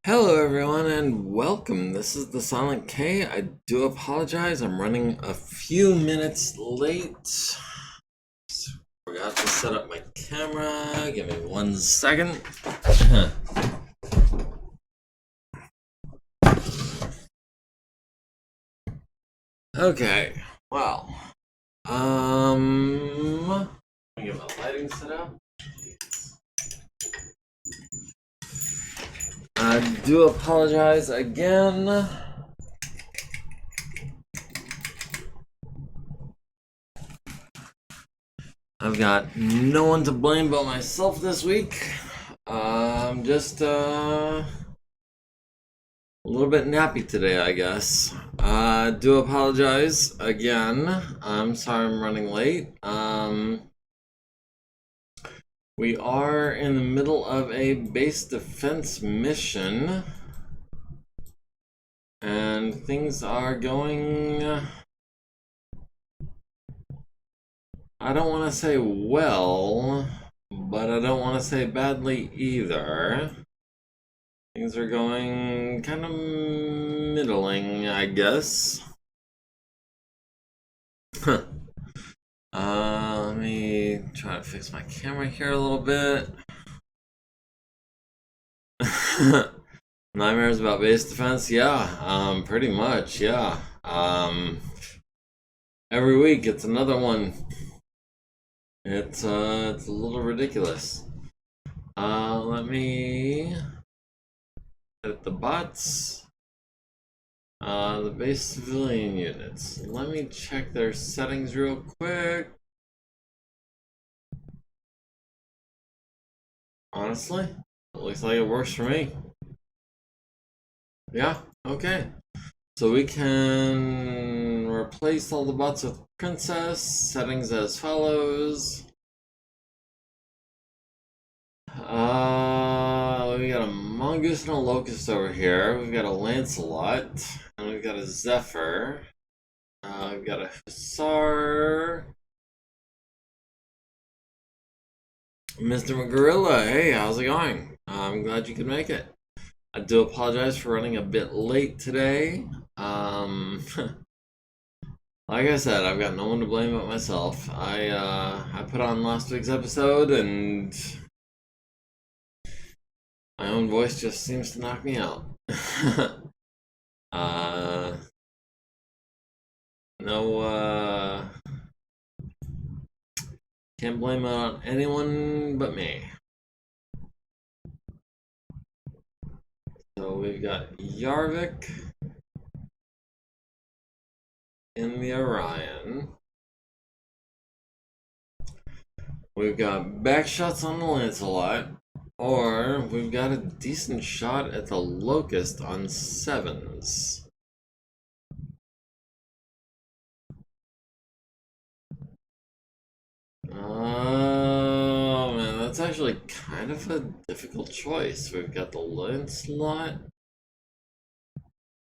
Hello, everyone, and welcome. This is the Silent K. I do apologize. I'm running a few minutes late. Forgot to set up my camera. Give me 1 second. Okay. Well, let me get my lighting set up. I do apologize again. I've got no one to blame but myself this week. I'm just a little bit nappy today, I guess. I do apologize again. I'm sorry I'm running late. We are in the middle of a base defense mission, and things are going, I don't want to say well, but I don't want to say badly either. Things are going kind of middling, I guess. Let me try to fix my camera here a little bit. Nightmares about base defense? Yeah, pretty much, yeah. Every week it's another one. It's a little ridiculous. Let me edit the bots. The base civilian units. Let me check their settings real quick. Honestly, it looks like it works for me. Yeah, okay. So we can replace all the bots with princess. Settings as follows. We got a mongoose and a locust over here. We've got a Lancelot, and we've got a Zephyr. We've got a Hussar. Mr. McGorilla, hey, how's it going? I'm glad you could make it. I do apologize for running a bit late today. Like I said, I've got no one to blame but myself. I put on last week's episode, and my own voice just seems to knock me out. No, can't blame it on anyone but me. So we've got Yarvik in the Orion. We've got back shots on the Lancelot, or we've got a decent shot at the Locust on 7s. Oh man, that's actually kind of a difficult choice. We've got the Lancelot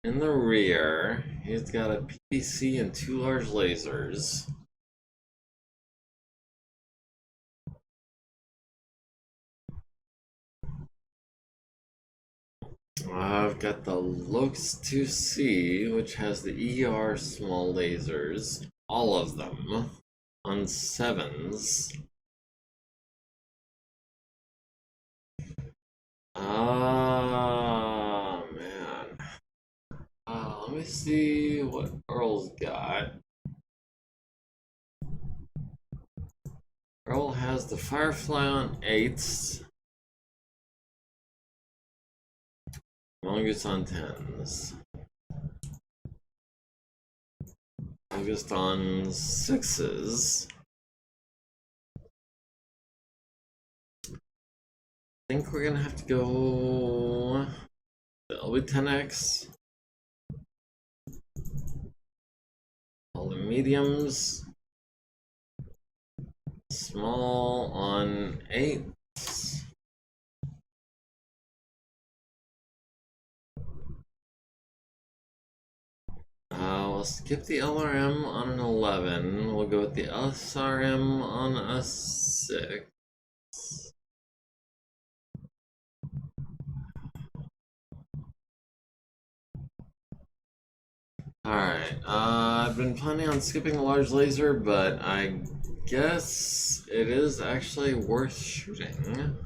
in the rear. He's got a PVC and 2 large lasers. I've got the Locust 2C, which has the ER small lasers, all of them, on 7s. Oh man. Let me see what Earl's got. Earl has the Firefly on 8s. Mongoose on 10s. August on 6s. I think we're gonna have to go the LB10X. All the mediums. Small on 8s. We'll skip the LRM on an 11. We'll go with the SRM on a 6. Alright, I've been planning on skipping a large laser, but I guess it is actually worth shooting.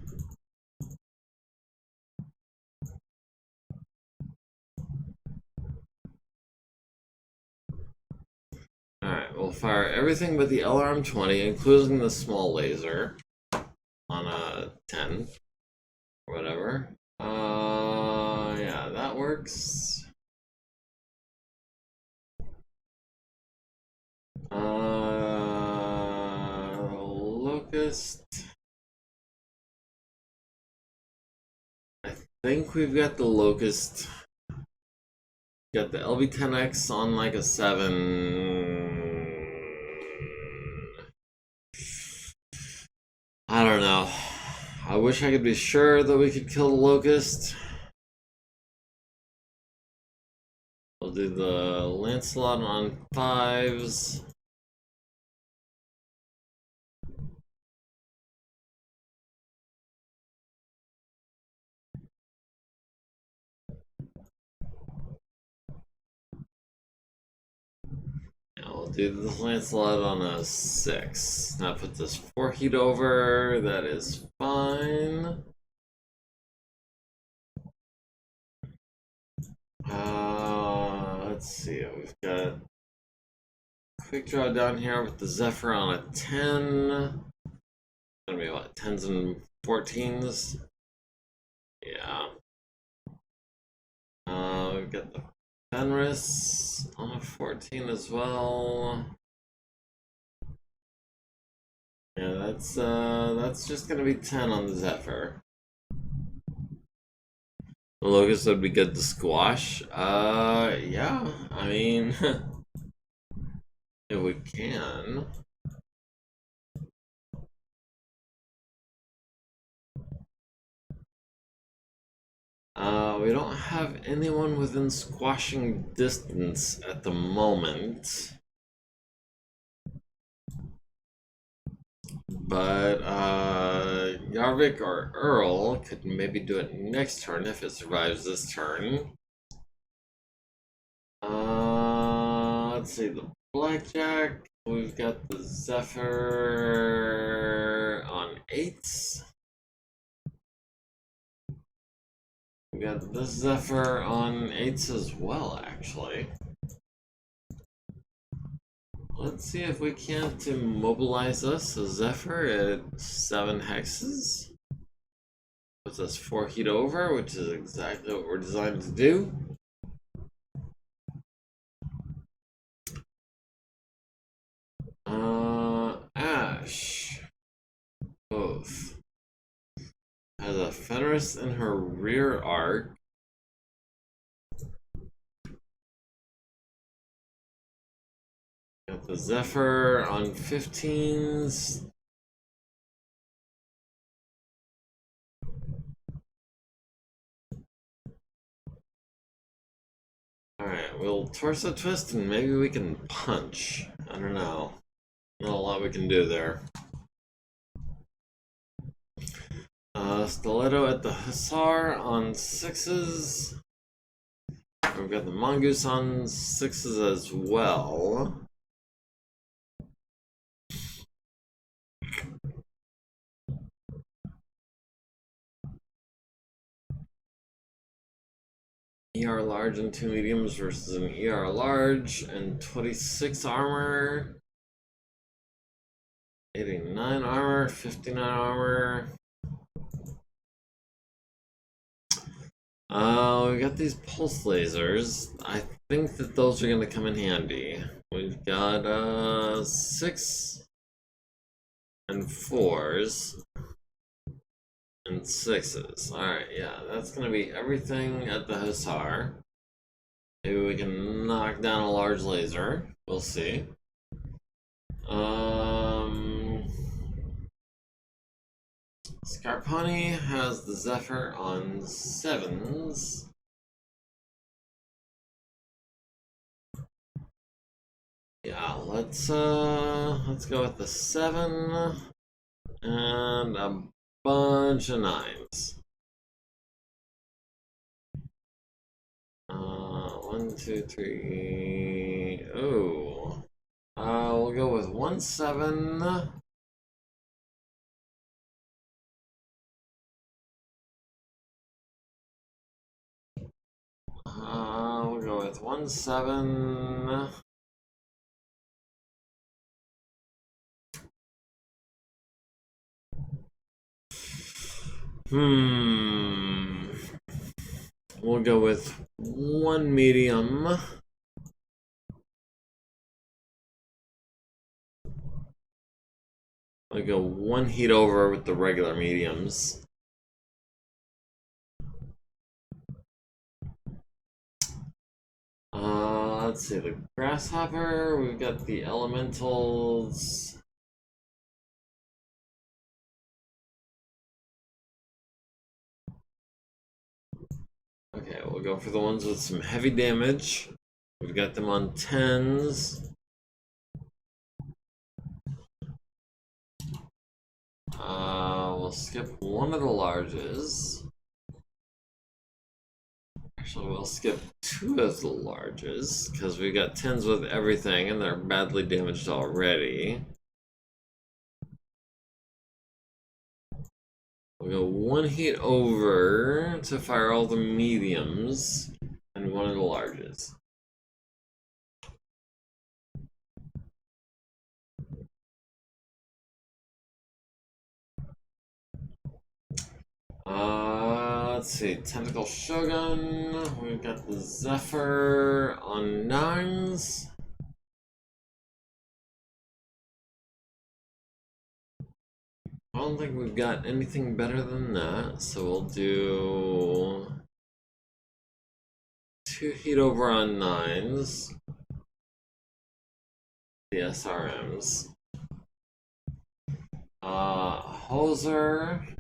Alright, we'll fire everything but the LRM-20, including the small laser, on a 10, or whatever. Yeah, that works. Locust. I think we've got the Locust. Got the LV-10X on like a 7. I don't know. I wish I could be sure that we could kill the Locust. We'll do the Lancelot on 5s. I'll do the Lancelot on a 6. Now put this 4 heat over. That is fine. Let's see. We've got quick draw down here with the Zephyr on a 10. Gonna be what, 10s and 14s? Yeah. We've got the Fenris on a 14 as well. Yeah, that's just gonna be 10 on the Zephyr. The Locust would be good to squash. Yeah, I mean, if we can. We don't have anyone within squashing distance at the moment. But Yarvik or Earl could maybe do it next turn if it survives this turn. Let's see, the Blackjack. We've got the Zephyr on 8s. We got this Zephyr on 8s as well, actually. Let's see if we can't immobilize us a Zephyr at 7 hexes. Puts us 4 heat over, which is exactly what we're designed to do. Ash. Both. Has a Fenris in her rear arc. Got the Zephyr on 15s. Alright, we'll torso twist and maybe we can punch. I don't know. Not a lot we can do there. Stiletto at the Hussar on 6s. We've got the Mongoose on 6s as well. ER large and 2 mediums versus an ER large and 26 armor. 89 armor, 59 armor. We got these pulse lasers. I think that those are gonna come in handy. We've got 6 and 4s and 6s. Alright, yeah, that's gonna be everything at the Hussar. Maybe we can knock down a large laser. We'll see. Scarpani has the Zephyr on 7s. Yeah, let's go with the 7 and a bunch of 9s. 1, 2, 3. Oh. We'll go with 1, 7. We'll go with 1, 7. We'll go with 1 medium. I'll go 1 heat over with the regular mediums. Let's see, the grasshopper, we've got the elementals. Okay, we'll go for the ones with some heavy damage. We've got them on 10s. We'll skip one of the larges. Actually, we'll skip 2 of the larges, because we got 10s with everything, and they're badly damaged already. We'll go 1 heat over to fire all the mediums, and 1 of the larges. Let's see, Tentacle Shogun, we've got the Zephyr on 9s. I don't think we've got anything better than that, so we'll do 2 heat over on 9s. The SRMs. Hoser.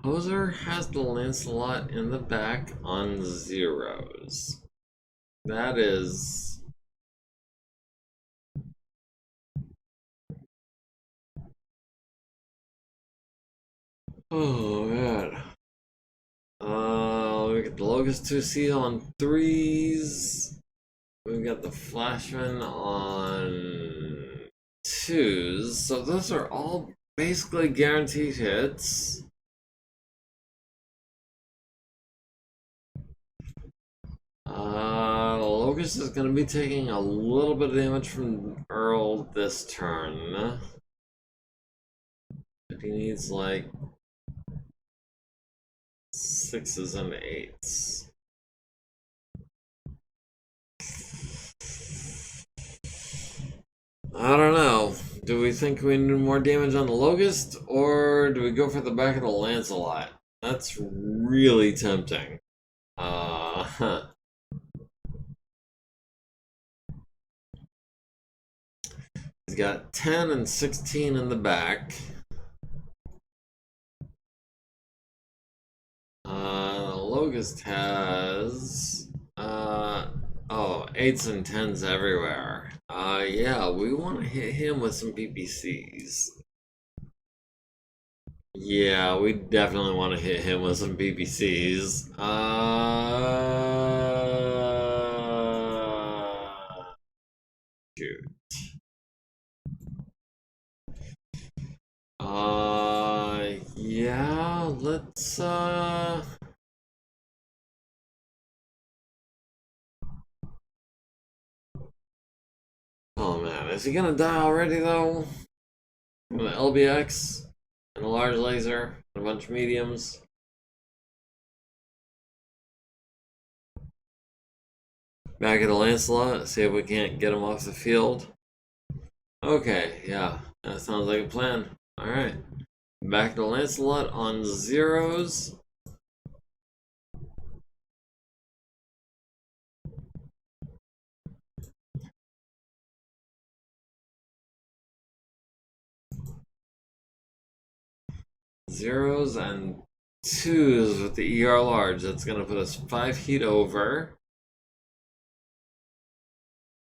Hoser has the Lancelot in the back on 0s. That is... Oh, man. We got the Locust 2C on 3s. We've got the Flashman on 2s. So those are all basically guaranteed hits. The Locust is going to be taking a little bit of damage from Earl this turn. But he needs like 6s and 8s. I don't know. Do we think we need more damage on the Locust, or do we go for the back of the Lancelot? That's really tempting. He's got 10 and 16 in the back. The Locust has 8s and 10s everywhere. Yeah, we want to hit him with some PPCs. Yeah, we definitely want to hit him with some PPCs. Shoot. Yeah, let's, Oh man, is he gonna die already though? From the LBX and a large laser and a bunch of mediums. Back at the Lancelot, see if we can't get him off the field. Okay, yeah, that sounds like a plan. Alright. Back to Lancelot on 0s. Zeros and 2s with the ER large. That's going to put us 5 heat over.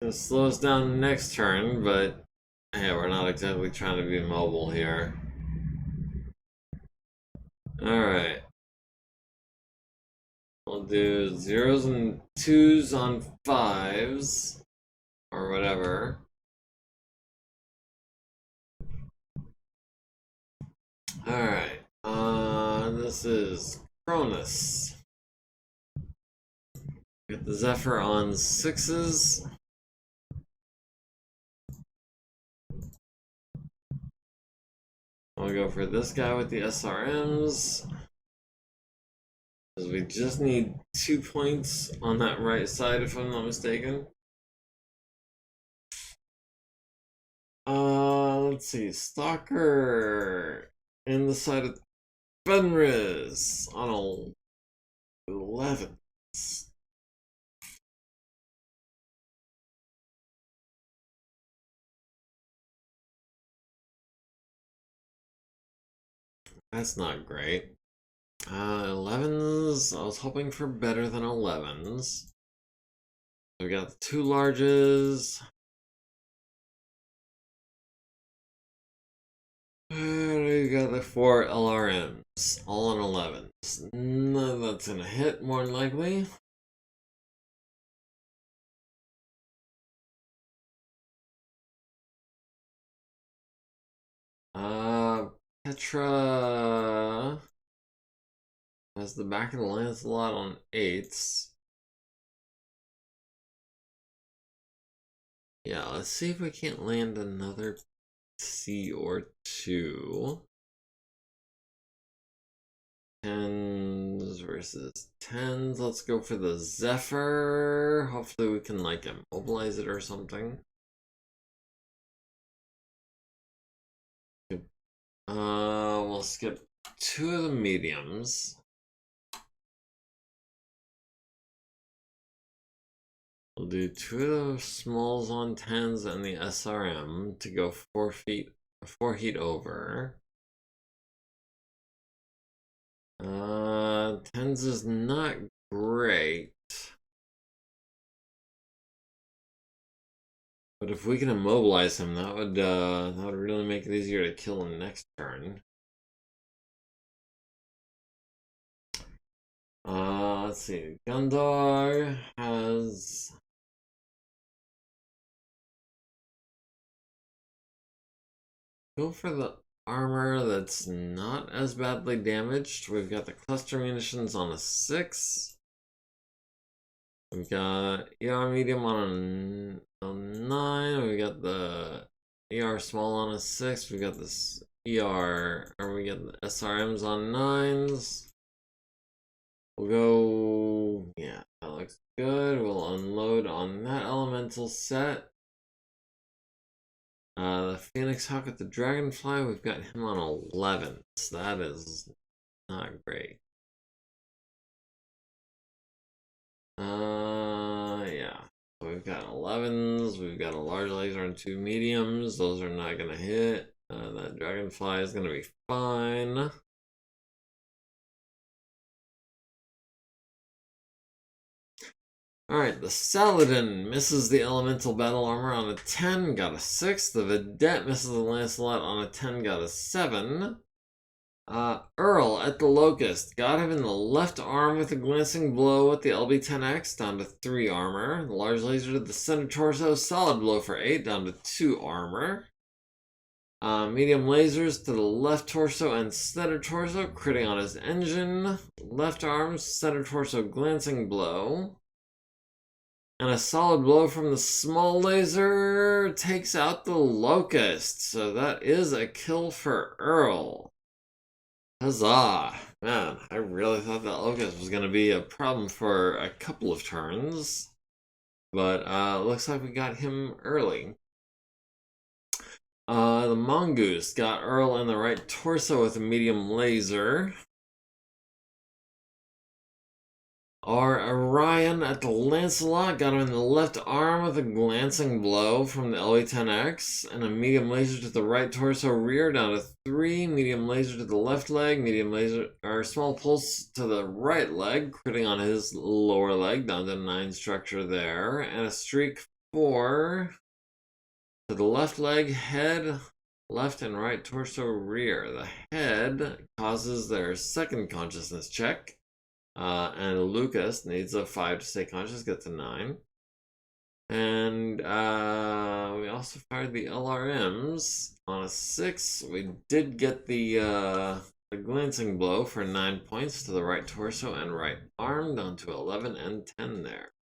Gonna slow us down next turn, but hey, we're not exactly trying to be mobile here. Alright. We'll do 0s and 2s on 5s. Or whatever. Alright. This is Cronus. Get the Zephyr on 6s. I'll go for this guy with the SRMs. Because we just need 2 points on that right side, if I'm not mistaken. Let's see. Stalker in the side of Fenris on 11. That's not great. 11s, I was hoping for better than 11s. We got the 2 larges. And we got the 4 LRMs, all on 11s. None of that's gonna hit, more than likely. Petra has the back of the Lancelot on 8s. Yeah, let's see if we can't land another C or 2. 10s versus 10s. Let's go for the Zephyr. Hopefully we can like immobilize it or something. We'll skip 2 of the mediums. We'll do 2 of the smalls on 10s and the SRM to go 4 heat over. 10s is not great. But if we can immobilize him, that would really make it easier to kill him next turn. Let's see. Gundog has go for the armor that's not as badly damaged. We've got the cluster munitions on a 6. We've got ER medium on a 9. We got the ER small on a 6. We got this ER, or we got the SRMs on 9s. We'll go, yeah, that looks good. We'll unload on that elemental set. The Phoenix Hawk with the Dragonfly, we've got him on 11s. That is not great. Yeah. So we've got 11s, we've got a large laser and 2 mediums. Those are not gonna hit. That Dragonfly is gonna be fine. Alright, the Saladin misses the elemental battle armor on a 10, got a 6. The Vedette misses the Lancelot on a 10, got a 7. Earl at the Locust got him in the left arm with a glancing blow with the LB-10X, down to 3 armor. The large laser to the center torso, solid blow for 8, down to 2 armor. Medium lasers to the left torso and center torso, critting on his engine. Left arm, center torso, glancing blow. And a solid blow from the small laser takes out the Locust. So that is a kill for Earl. Huzzah! Man, I really thought that Locust was going to be a problem for a couple of turns. But looks like we got him early. The Mongoose got Earl in the right torso with a medium laser. Our Orion at the Lancelot got him in the left arm with a glancing blow from the LA-10X, and a medium laser to the right torso rear down to 3, medium laser to the left leg, medium laser or small pulse to the right leg, critting on his lower leg down to 9 structure there, and a streak 4 to the left leg, head, left and right torso, rear. The head causes their second consciousness check. And Lucas needs a 5 to stay conscious, gets a 9. And we also fired the LRMs on a 6. We did get the glancing blow for 9 points to the right torso and right arm, down to 11 and 10 there.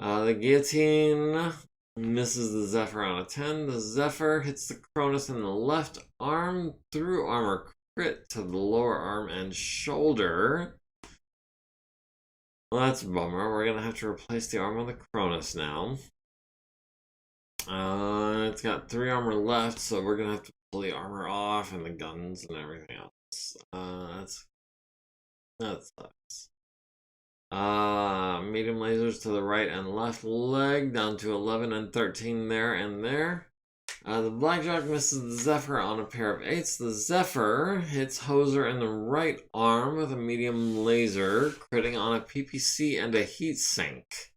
The guillotine misses the Zephyr on a 10. The Zephyr hits the Cronus in the left arm through armor crit to the lower arm and shoulder. Well, that's a bummer. We're going to have to replace the arm on the Cronus now. It's got 3 armor left, so we're going to have to pull the armor off and the guns and everything else. That sucks. Medium lasers to the right and left leg, down to 11 and 13 there and there. The Blackjack misses the Zephyr on a pair of 8s. The Zephyr hits Hoser in the right arm with a medium laser, critting on a PPC and a heat sink.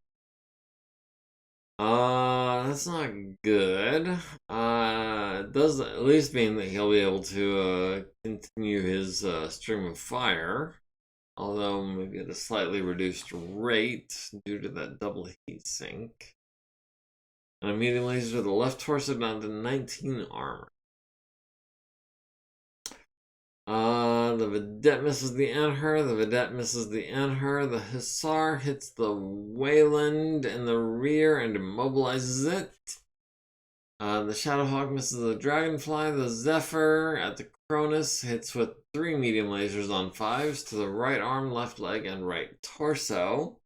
That's not good. It does at least mean that he'll be able to continue his stream of fire, although maybe at a slightly reduced rate due to that double heat sink. And a medium laser to the left torso, down to 19 armor. The Vedette misses the Anher. The Vedette misses the Anher. The Hussar hits the Wayland in the rear and immobilizes it. The Shadowhawk misses the Dragonfly. The Zephyr at the Cronus hits with 3 medium lasers on 5s to the right arm, left leg, and right torso.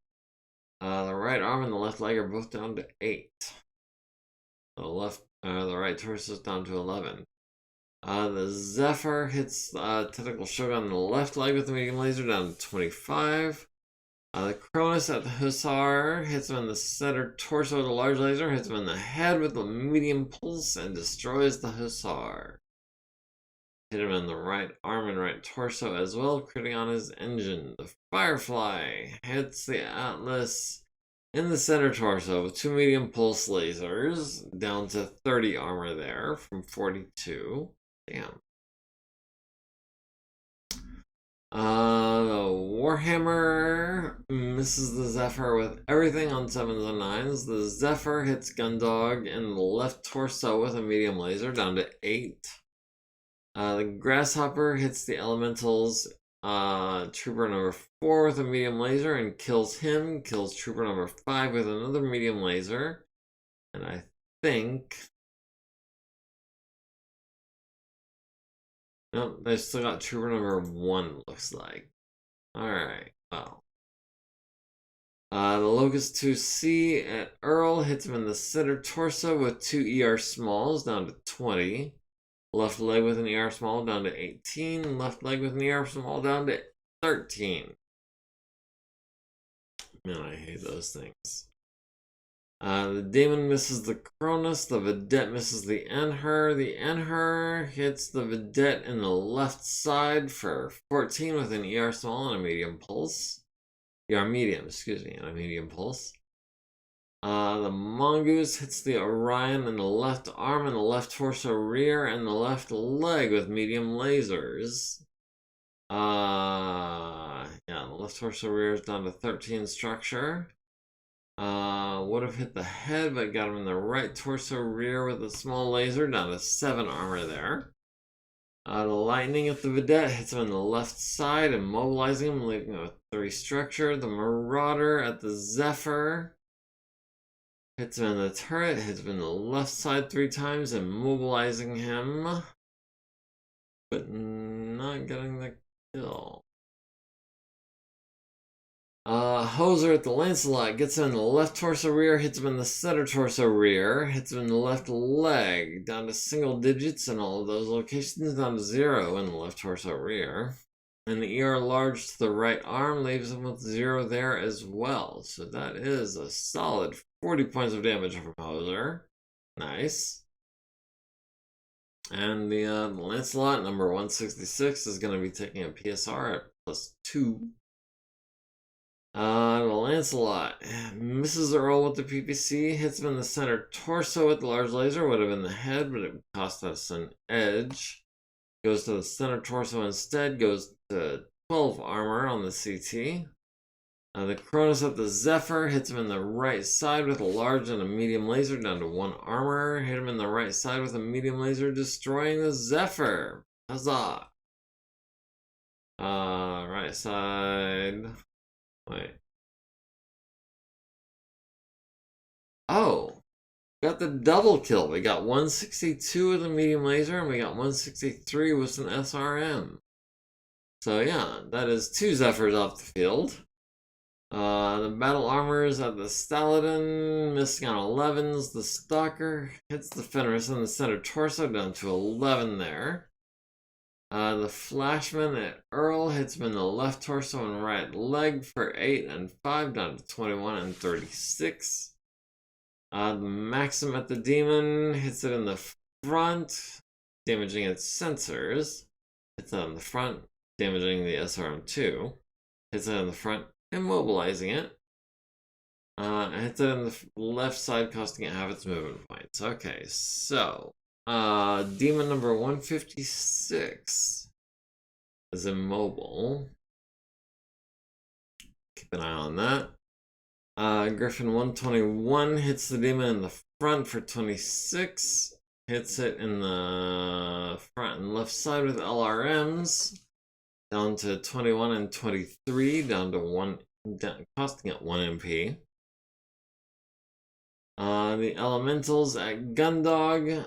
The right arm and the left leg are both down to 8. The right torso is down to 11. The Zephyr hits Tentacle Shogun in the left leg with the medium laser, down to 25. The Cronus at the Hussar hits him in the center torso with a large laser, hits him in the head with a medium pulse, and destroys the Hussar. Hit him in the right arm and right torso as well, critting on his engine. The Firefly hits the Atlas in the center torso with 2 medium pulse lasers, down to 30 armor there from 42. Damn. The Warhammer misses the Zephyr with everything on 7s and 9s. The Zephyr hits Gundog in the left torso with a medium laser, down to 8. The Grasshopper hits the Elementals Trooper number 4 with a medium laser and kills him. Kills Trooper number 5 with another medium laser. And I think... Nope, they still got Trooper number 1, looks like. Alright, well. The Locust 2C at Earl hits him in the center torso with 2 ER smalls, down to 20. Left leg with an ER small, down to 18. Left leg with an ER small, down to 13. Man, I hate those things. The Demon misses the Cronus. The Vedette misses the Anher. The Anher hits the Vedette in the left side for 14 with an ER small and a medium pulse. ER medium, excuse me, and a medium pulse. The Mongoose hits the Orion in the left arm and the left torso rear and the left leg with medium lasers. Yeah, the left torso rear is down to 13 structure. Would have hit the head, but got him in the right torso rear with a small laser, down to 7 armor there. The Lightning at the Vedette hits him in the left side, immobilizing him, leaving him with 3 structure. The Marauder at the Zephyr hits him in the turret, hits him in the left side 3 times, immobilizing him, but not getting the kill. Hoser at the Lancelot gets him in the left torso rear, hits him in the center torso rear, hits him in the left leg, down to single digits in all of those locations, down to 0 in the left torso rear. And the ER large to the right arm leaves him with 0 there as well. So that is a solid 40 points of damage from Hoser. Nice. And the Lancelot, number 166, is going to be taking a PSR at +2. The Lancelot misses Earl with the PPC, hits him in the center torso with the large laser. Would have been the head, but it cost us an edge. Goes to the center torso instead, goes to 12 armor on the CT. The Cronus at the Zephyr hits him in the right side with a large and a medium laser, down to 1 armor. Hit him in the right side with a medium laser, destroying the Zephyr. Huzzah! Right side. Wait. Oh, got the double kill. We got 162 with a medium laser, and we got 163 with an SRM. So yeah, that is 2 Zephyrs off the field. The battle armors at the Staladin, missing on 11s. The Stalker hits the Fenris in the center torso, down to 11 there. The Flashman at Earl hits him in the left torso and right leg for 8 and 5, down to 21 and 36. The Maxim at the Demon hits it in the front, damaging its sensors. Hits it on the front, damaging the SRM2. Hits it on the front, immobilizing it. Hits it in the left side, costing it half its movement points. Okay, so demon number 156 is immobile. Keep an eye on that. Griffin 121 hits the demon in the front for 26. Hits it in the front and left side with LRMs. Down to 21 and 23, down to 1, costing it 1 MP. The Elementals at Gundog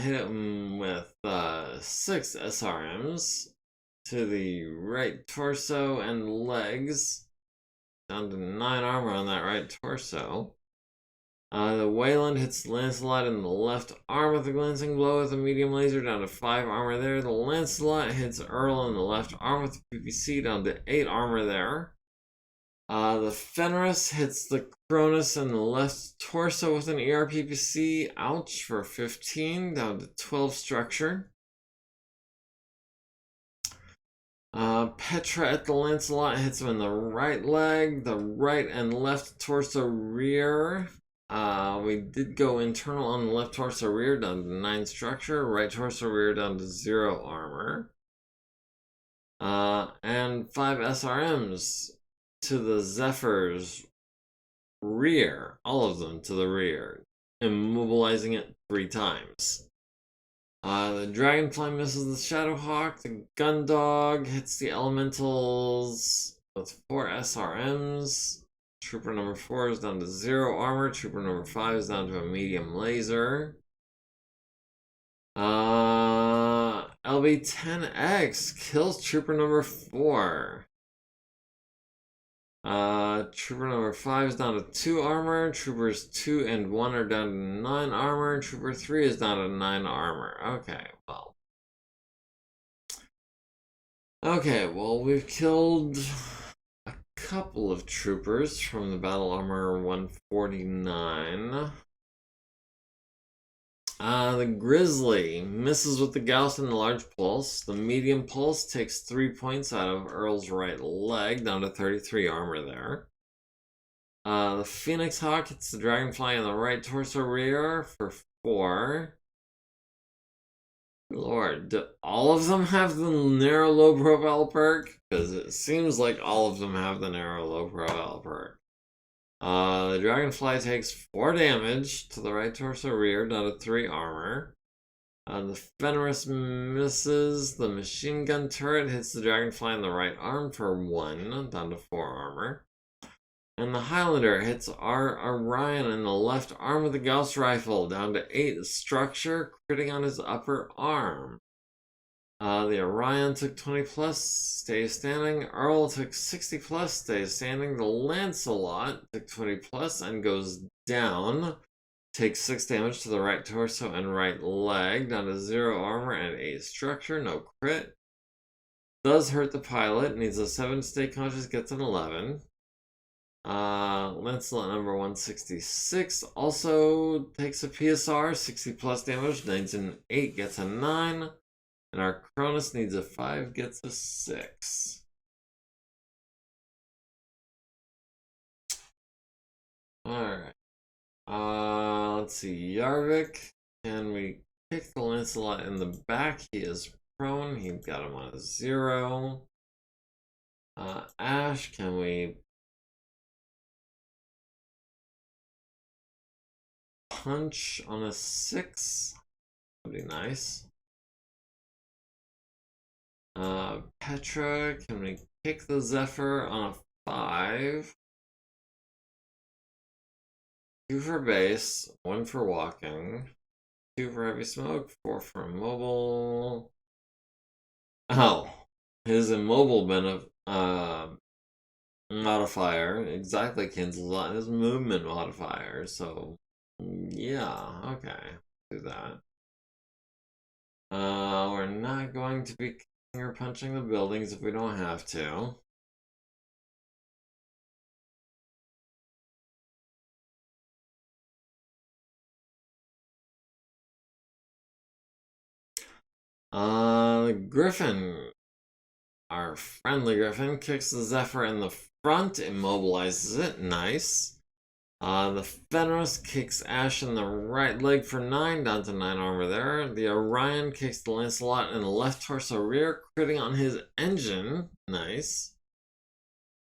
hit him with 6 SRMs to the right torso and legs, down to 9 armor on that right torso. The Wayland hits Lancelot in the left arm with a glancing blow with a medium laser, down to 5 armor there. The Lancelot hits Earl in the left arm with the PPC, down to 8 armor there. The Fenris hits the Cronus in the left torso with an ER PPC, ouch, for 15, down to 12 structure. Petra at the Lancelot hits him in the right leg, the right and left torso rear. We did go internal on the left torso rear, down to 9 structure, right torso rear down to 0 armor. And 5 SRMs to the Zephyr's rear, all of them to the rear, immobilizing it 3 times. The Dragonfly misses the Shadowhawk, the Gundog hits the Elementals with 4 SRMs. Trooper number 4 is down to 0 armor. Trooper number 5 is down to a medium laser. LB-10X kills Trooper number 4. Trooper number 5 is down to 2 armor. Troopers 2 and 1 are down to 9 armor. Trooper 3 is down to 9 armor. Okay, well, we've killed a couple of troopers from the battle armor 149. The Grizzly misses with the Gauss and the large pulse. The medium pulse takes 3 points out of Earl's right leg, down to 33 armor there. The Phoenix Hawk hits the Dragonfly in the right torso rear for 4. Lord, do all of them have the narrow low profile perk? Because it seems like all of them have the narrow low profile perk. The Dragonfly takes 4 damage to the right torso rear, down to 3 armor. The Fenris misses. The machine gun turret hits the Dragonfly in the right arm for 1, down to 4 armor. And the Highlander hits our Orion in the left arm with the Gauss rifle, down to 8 structure, critting on his upper arm. The Orion took 20 plus, stays standing. Earl took 60 plus, stays standing. The Lancelot took 20 plus and goes down. Takes 6 damage to the right torso and right leg, down to 0 armor and 8 structure, no crit. Does hurt the pilot, needs a 7 to stay conscious, gets an 11. Lancelot number 166 also takes a PSR, 60 plus damage, needs an 8, gets a 9. And our Cronus needs a 5, gets a 6. Alright. Let's see. Yarvik. Can we kick the Lancelot in the back? He is prone. He got him on a 0. Ash, can we punch on a 6? That'd be nice. Petra, can we kick the Zephyr on a 5? 2 for base, 1 for walking, 2 for heavy smoke, 4 for immobile. Oh, his immobile modifier exactly cancels out his movement modifier, so yeah, okay, do that. We're not going to be kicking or punching the buildings if we don't have to. Griffin, our friendly Griffin, kicks the Zephyr in the front, immobilizes it, nice. The Fenris kicks Ash in the right leg for 9, down to 9 armor there. The Orion kicks the Lancelot in the left torso rear, critting on his engine, nice.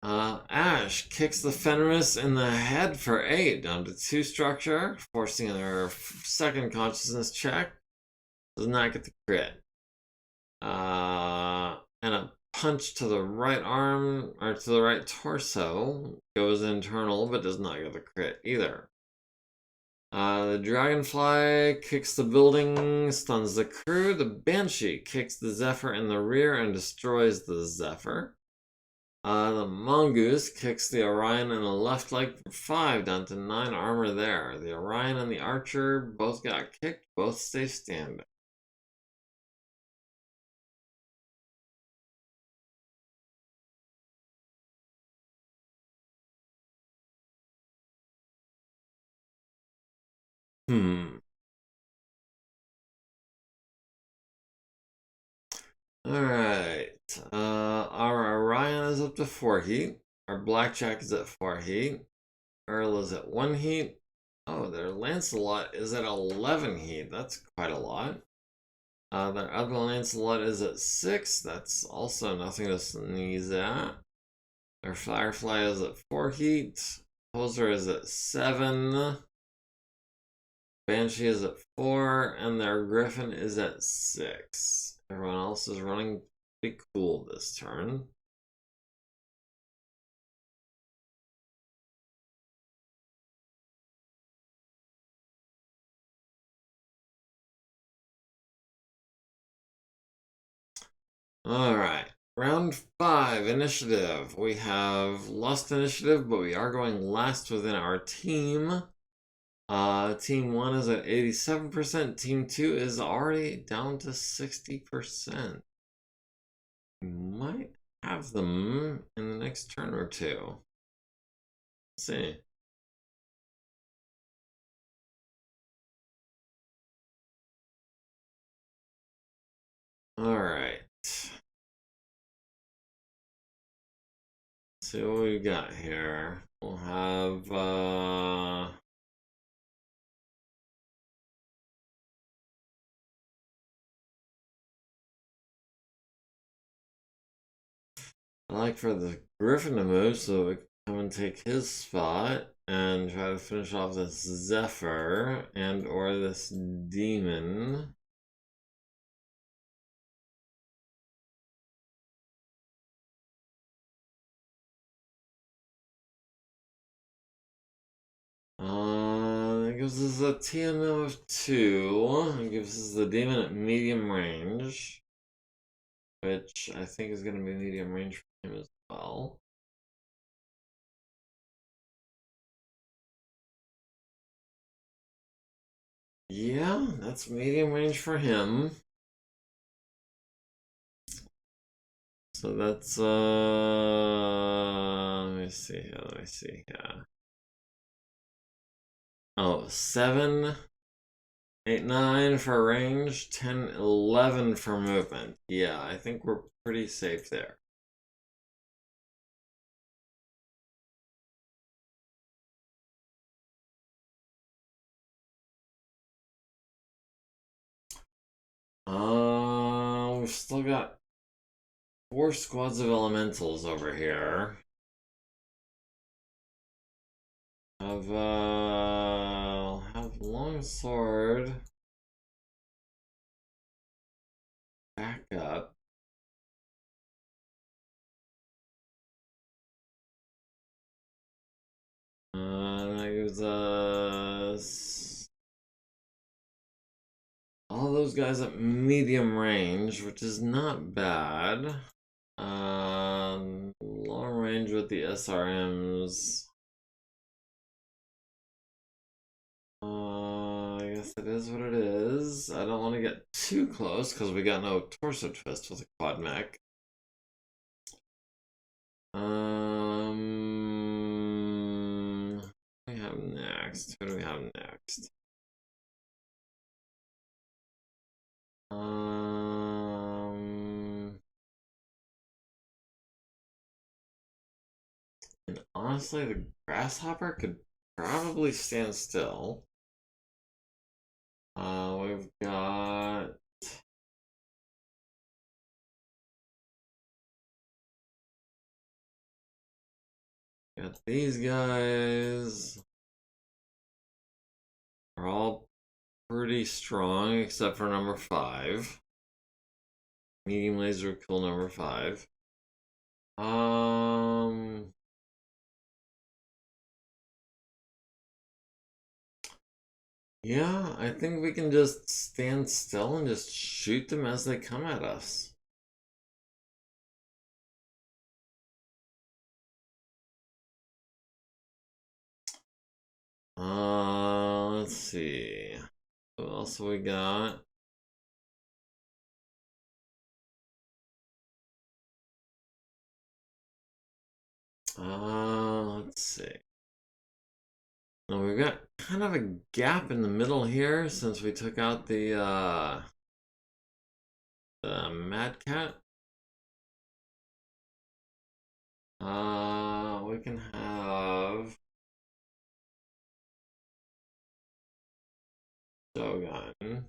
Ash kicks the Fenris in the head for 8, down to 2 structure, forcing their second consciousness check. Does not get the crit. And a punch to the right arm, or to the right torso, goes internal, but does not get the crit either. The Dragonfly kicks the building, stuns the crew. The Banshee kicks the Zephyr in the rear and destroys the Zephyr. The Mongoose kicks the Orion in the left leg for 5, down to 9 armor there. The Orion and the Archer both got kicked, both stay standing. Alright. Our Orion is up to 4 heat. Our Blackjack is at 4 heat. Earl is at 1 heat. Oh, their Lancelot is at 11 heat. That's quite a lot. Their other Lancelot is at 6. That's also nothing to sneeze at. Their Firefly is at 4 heat. Poser is at 7. Banshee is at 4. And their Griffin is at 6. Everyone else is running pretty cool this turn. Alright, round 5, initiative. We have lost initiative, but we are going last within our team. Team 1 is at 87%, Team 2 is already down to 60%. We might have them in the next turn or two. Let's see. Alright. See what we got here. We'll have I like for the Griffin to move so we can come and take his spot and try to finish off this Zephyr and or this Demon. It gives us a TMM of 2. It gives us the Demon at medium range, which I think is going to be medium range for him as well. Yeah, that's medium range for him. So that's let me see here. Oh, 7, 8, 9 for range, 10, 11 for movement. Yeah, I think we're pretty safe there. we've still got 4 squads of elementals over here. Have longsword back up. That gives us all those guys at medium range, which is not bad. Long range with the SRMs. I guess it is what it is. I don't want to get too close because we got no torso twist with a quad mech. What do we have next? Who do we have next? And honestly, the grasshopper could probably stand still. We've got these guys are all pretty strong except for number 5. Medium laser kill number 5. Yeah, I think we can just stand still and just shoot them as they come at us. Let's see. What else have we got? Let's see. Now we've got kind of a gap in the middle here since we took out the Mad Cat. We can have Shogun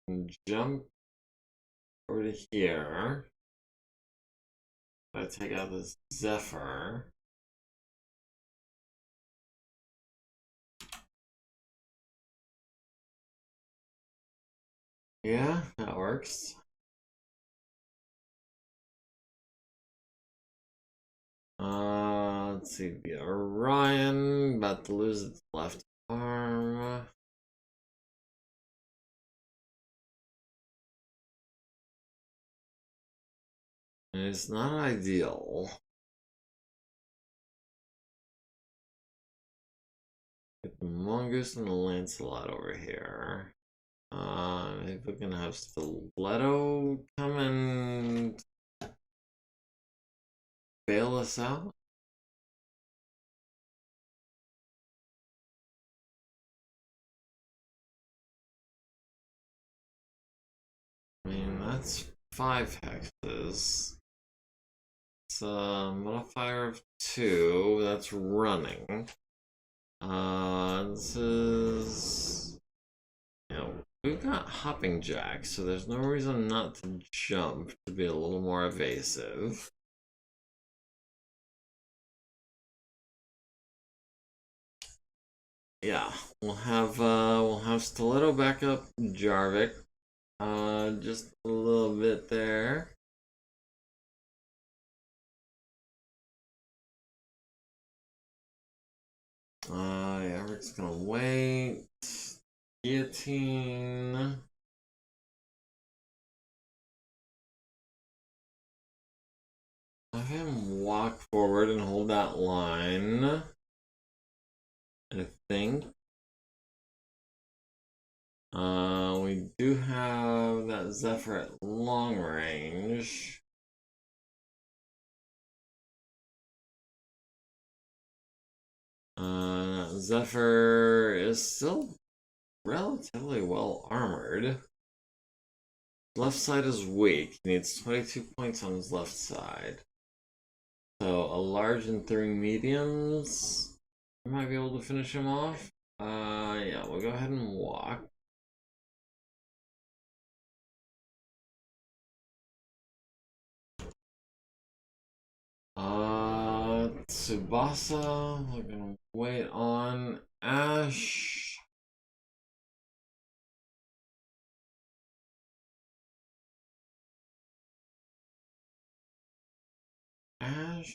and jump over to here. I take out this Zephyr. Yeah, that works. Let's see, the Orion, about to lose its left arm. It's not ideal. Get the Mongoose and the Lancelot over here. Maybe we can have Stiletto come and bail us out. I mean, that's 5 hexes. It's a modifier of 2. That's running. This is... You know, we've got hopping jacks, so there's no reason not to jump to be a little more evasive. Yeah, we'll have Stiletto back up Jarvik. Just a little bit there. Eric's gonna wait. Guillotine. Have him walk forward and hold that line. I think. We do have that Zephyr at long range. Zephyr is still relatively well armored. Left side is weak. He needs 22 points on his left side. So a large and 3 mediums. I might be able to finish him off. Yeah, we'll go ahead and walk. Tsubasa. We're gonna wait on Ash. Ash.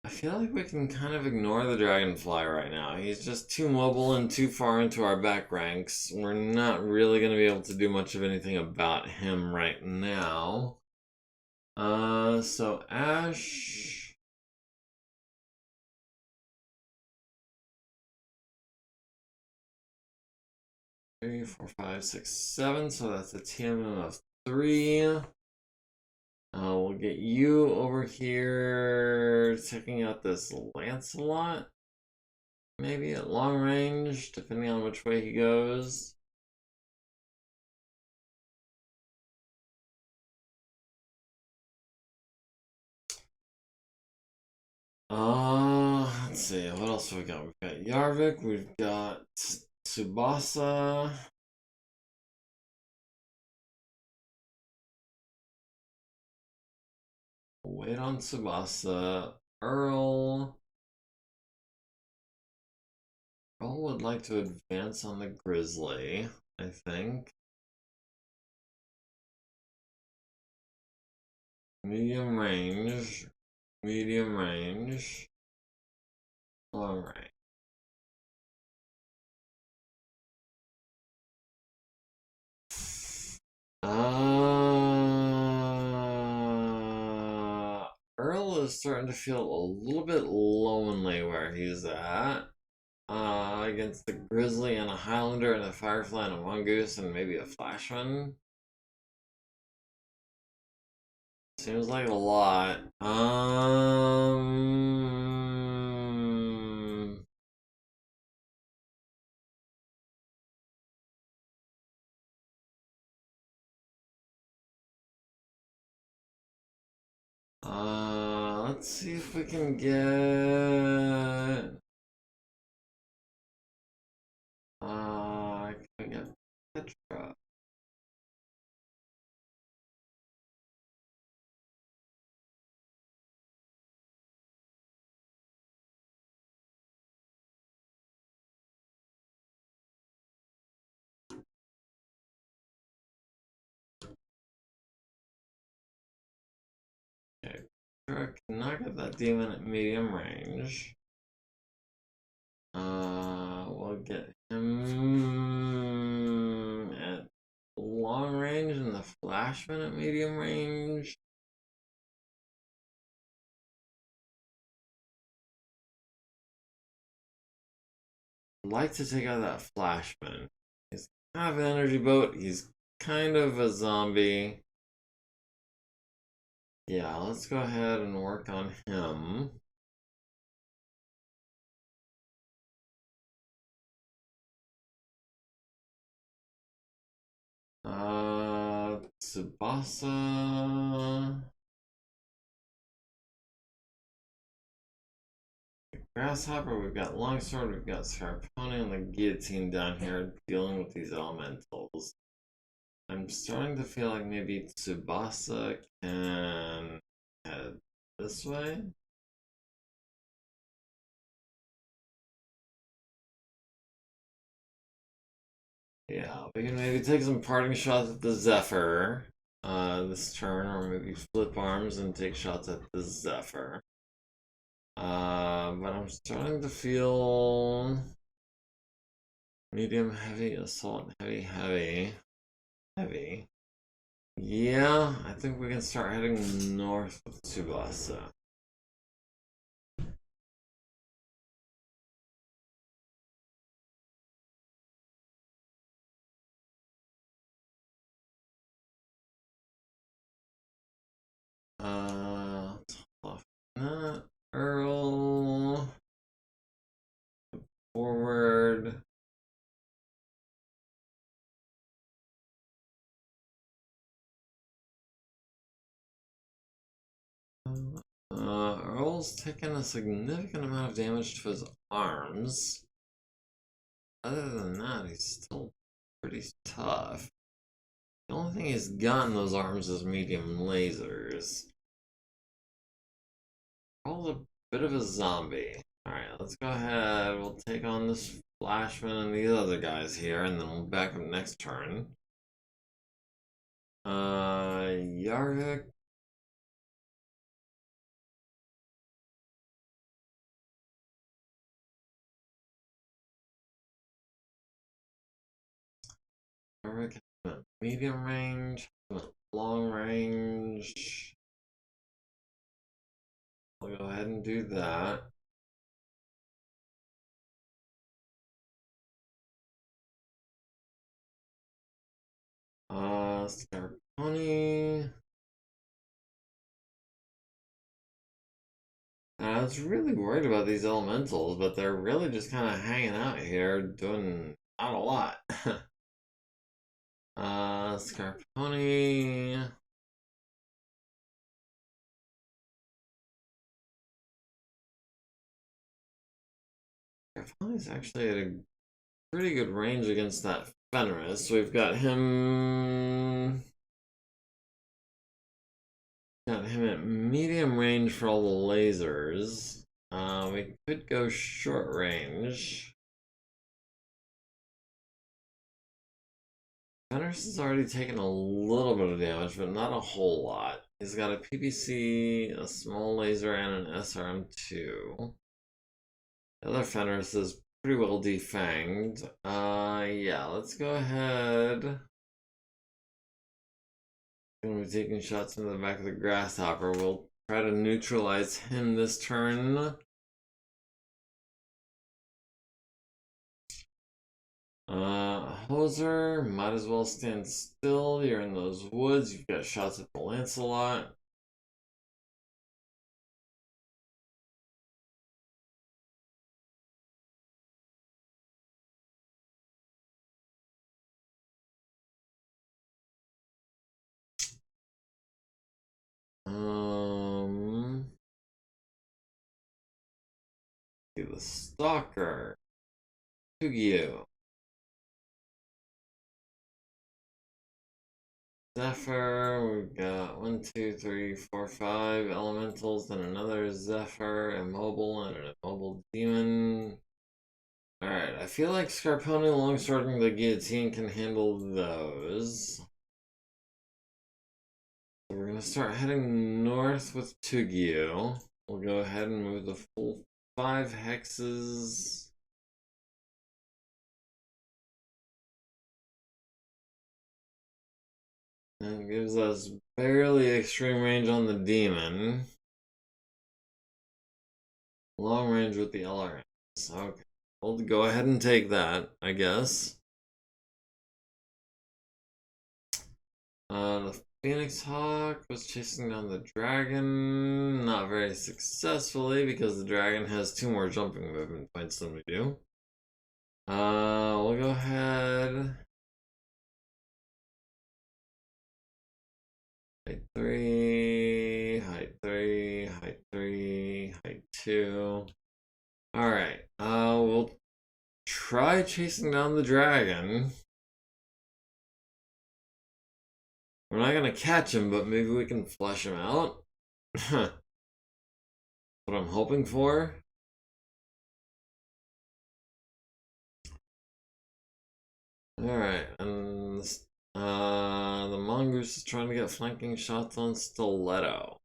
I feel like we can kind of ignore the Dragonfly right now. He's just too mobile and too far into our back ranks. We're not really going to be able to do much of anything about him right now. So Ash. 3, 4, 5, 6, 7. So that's a TMM of 3. We'll get you over here checking out this Lancelot. Maybe at long range, depending on which way he goes. Let's see, what else have we got? We've got Yarvik, we've got Tsubasa. Wait on Tsubasa. Earl. Earl would like to advance on the Grizzly, I think. Medium range. Medium range. Alright. Earl is starting to feel a little bit lonely where he's at. Against the Grizzly and a Highlander and a Firefly and a Mongoose and maybe a Flashman. Seems like a lot. Let's see if we can get. Can we get Petra? Okay, Petra cannot get that demon at medium range. We'll get him at long range and the Flashman at medium range. I'd like to take out that Flashman. He's kind of an energy boat. He's kind of a zombie. Yeah, let's go ahead and work on him. Tsubasa. Grasshopper, we've got Longsword, we've got Scarponi and the Guillotine down here dealing with these elementals. I'm starting to feel like maybe Tsubasa can head this way. Yeah, we can maybe take some parting shots at the Zephyr this turn, or maybe flip arms and take shots at the Zephyr. But I'm starting to feel medium heavy, assault heavy. Yeah, I think we can start heading north with Tsubasa. Off that. Earl. Forward. Earl's taking a significant amount of damage to his arms. Other than that, he's still pretty tough. The only thing he's got in those arms is medium lasers. Roll's a bit of a zombie. Alright, let's go ahead. We'll take on this Flashman and these other guys here, and then we'll back up next turn. Yarvik. Yarvik has medium range, long range. I'll go ahead and do that. Scarponi. I was really worried about these elementals, but they're really just kind of hanging out here, doing not a lot. Scarponi. Scarponi's actually at a pretty good range against that Fenris. We've got him. Got him at medium range for all the lasers. We could go short range. Fenris has already taken a little bit of damage, but not a whole lot. He's got a PPC, a small laser, and an SRM2. The other Fenris is pretty well defanged. Yeah, let's go ahead. Gonna be taking shots into the back of the grasshopper. We'll try to neutralize him this turn. Hoser, might as well stand still. You're in those woods. You've got shots at the Lancelot. See the Stalker. Yu-Gi-Oh! Zephyr, we've got 1, 2, 3, 4, 5 elementals, then another Zephyr, immobile, and an immobile demon. Alright, I feel like Scarponi, Longsword, and the Guillotine can handle those. So we're gonna start heading north with Yu-Gi-Oh! We'll go ahead and move the full 5 hexes. That gives us barely extreme range on the demon. Long range with the LRMs. Okay. We'll go ahead and take that, I guess. The Phoenix Hawk was chasing down the dragon. Not very successfully because the dragon has 2 more jumping movement points than we do. We'll go ahead. Height 3, height 3, height 3, height 2. Alright, we'll try chasing down the dragon. We're not gonna catch him, but maybe we can flush him out. What I'm hoping for. Alright, and the mongoose is trying to get flanking shots on Stiletto.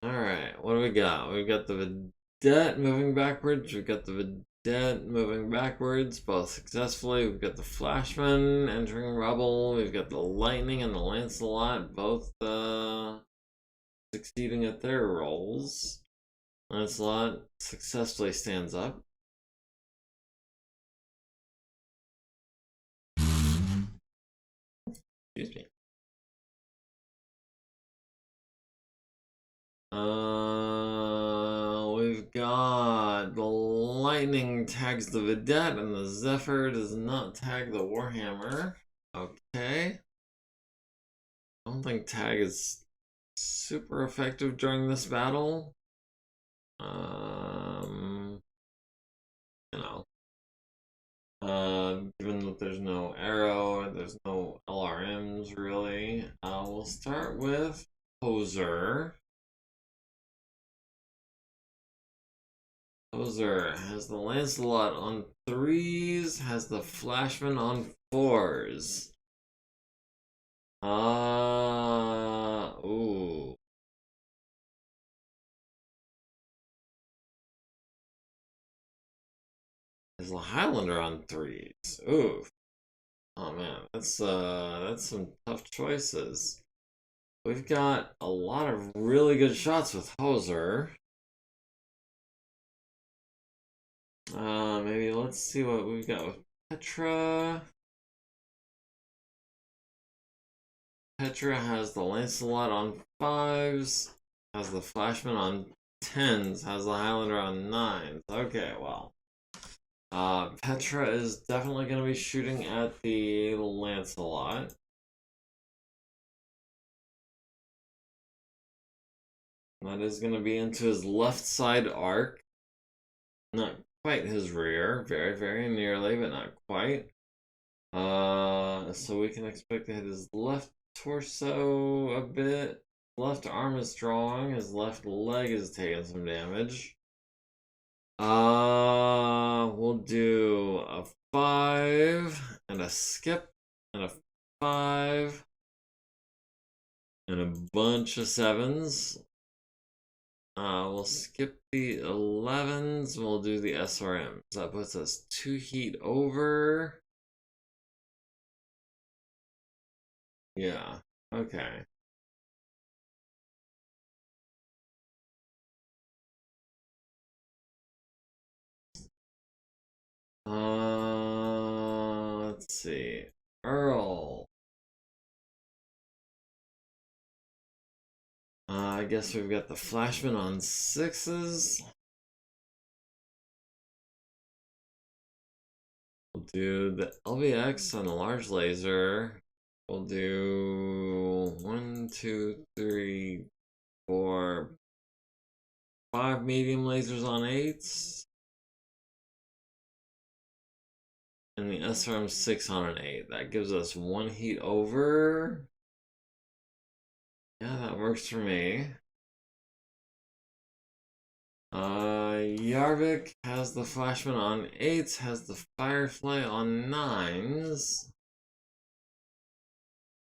Alright, what do we got? We've got the Vedette moving backwards. We've got the Vedette moving backwards, both successfully. We've got the Flashman entering rubble. We've got the Lightning and the Lancelot, both succeeding at their rolls. Lancelot successfully stands up. Excuse me. We've got the Lightning tags the Vedette and the Zephyr does not tag the Warhammer. Okay. I don't think tag is super effective during this battle. You know. Given that there's no arrow, there's no LRMs really. We'll start with Poser. Poser has the Lancelot on 3s, has the Flashman on 4s. Ooh. Has the Highlander on 3s. Ooh. Oh man, that's some tough choices. We've got a lot of really good shots with Hoser. Maybe let's see what we've got with Petra. Petra has the Lancelot on 5s, has the Flashman on 10s, has the Highlander on 9s. Okay, well. Petra is definitely going to be shooting at the Lancelot. That is going to be into his left side arc. Not quite his rear. Very, very nearly, but not quite. So we can expect to hit his left torso a bit. Left arm is strong. His left leg is taking some damage. We'll do a 5 and a skip and a 5 and a bunch of 7s. We'll skip the 11s. We'll do the SRMs. That puts us 2 heat over. Yeah, okay. Let's see. Earl. I guess we've got the Flashman on 6s. We'll do the LVX on the large laser. We'll do 1, 2, 3, 4, 5 medium lasers on 8s. And the SRM 6 on an 8. That gives us 1 heat over. Yeah, that works for me. Yarvik has the Flashman on 8s, has the Firefly on 9s.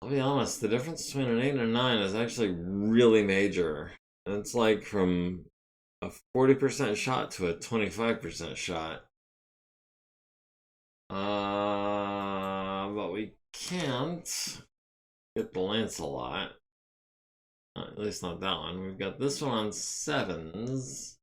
I'll be honest, the difference between an 8 and a 9 is actually really major. And it's like from a 40% shot to a 25% shot. But we can't get the Lancelot. At least not that one. We've got this one on 7s.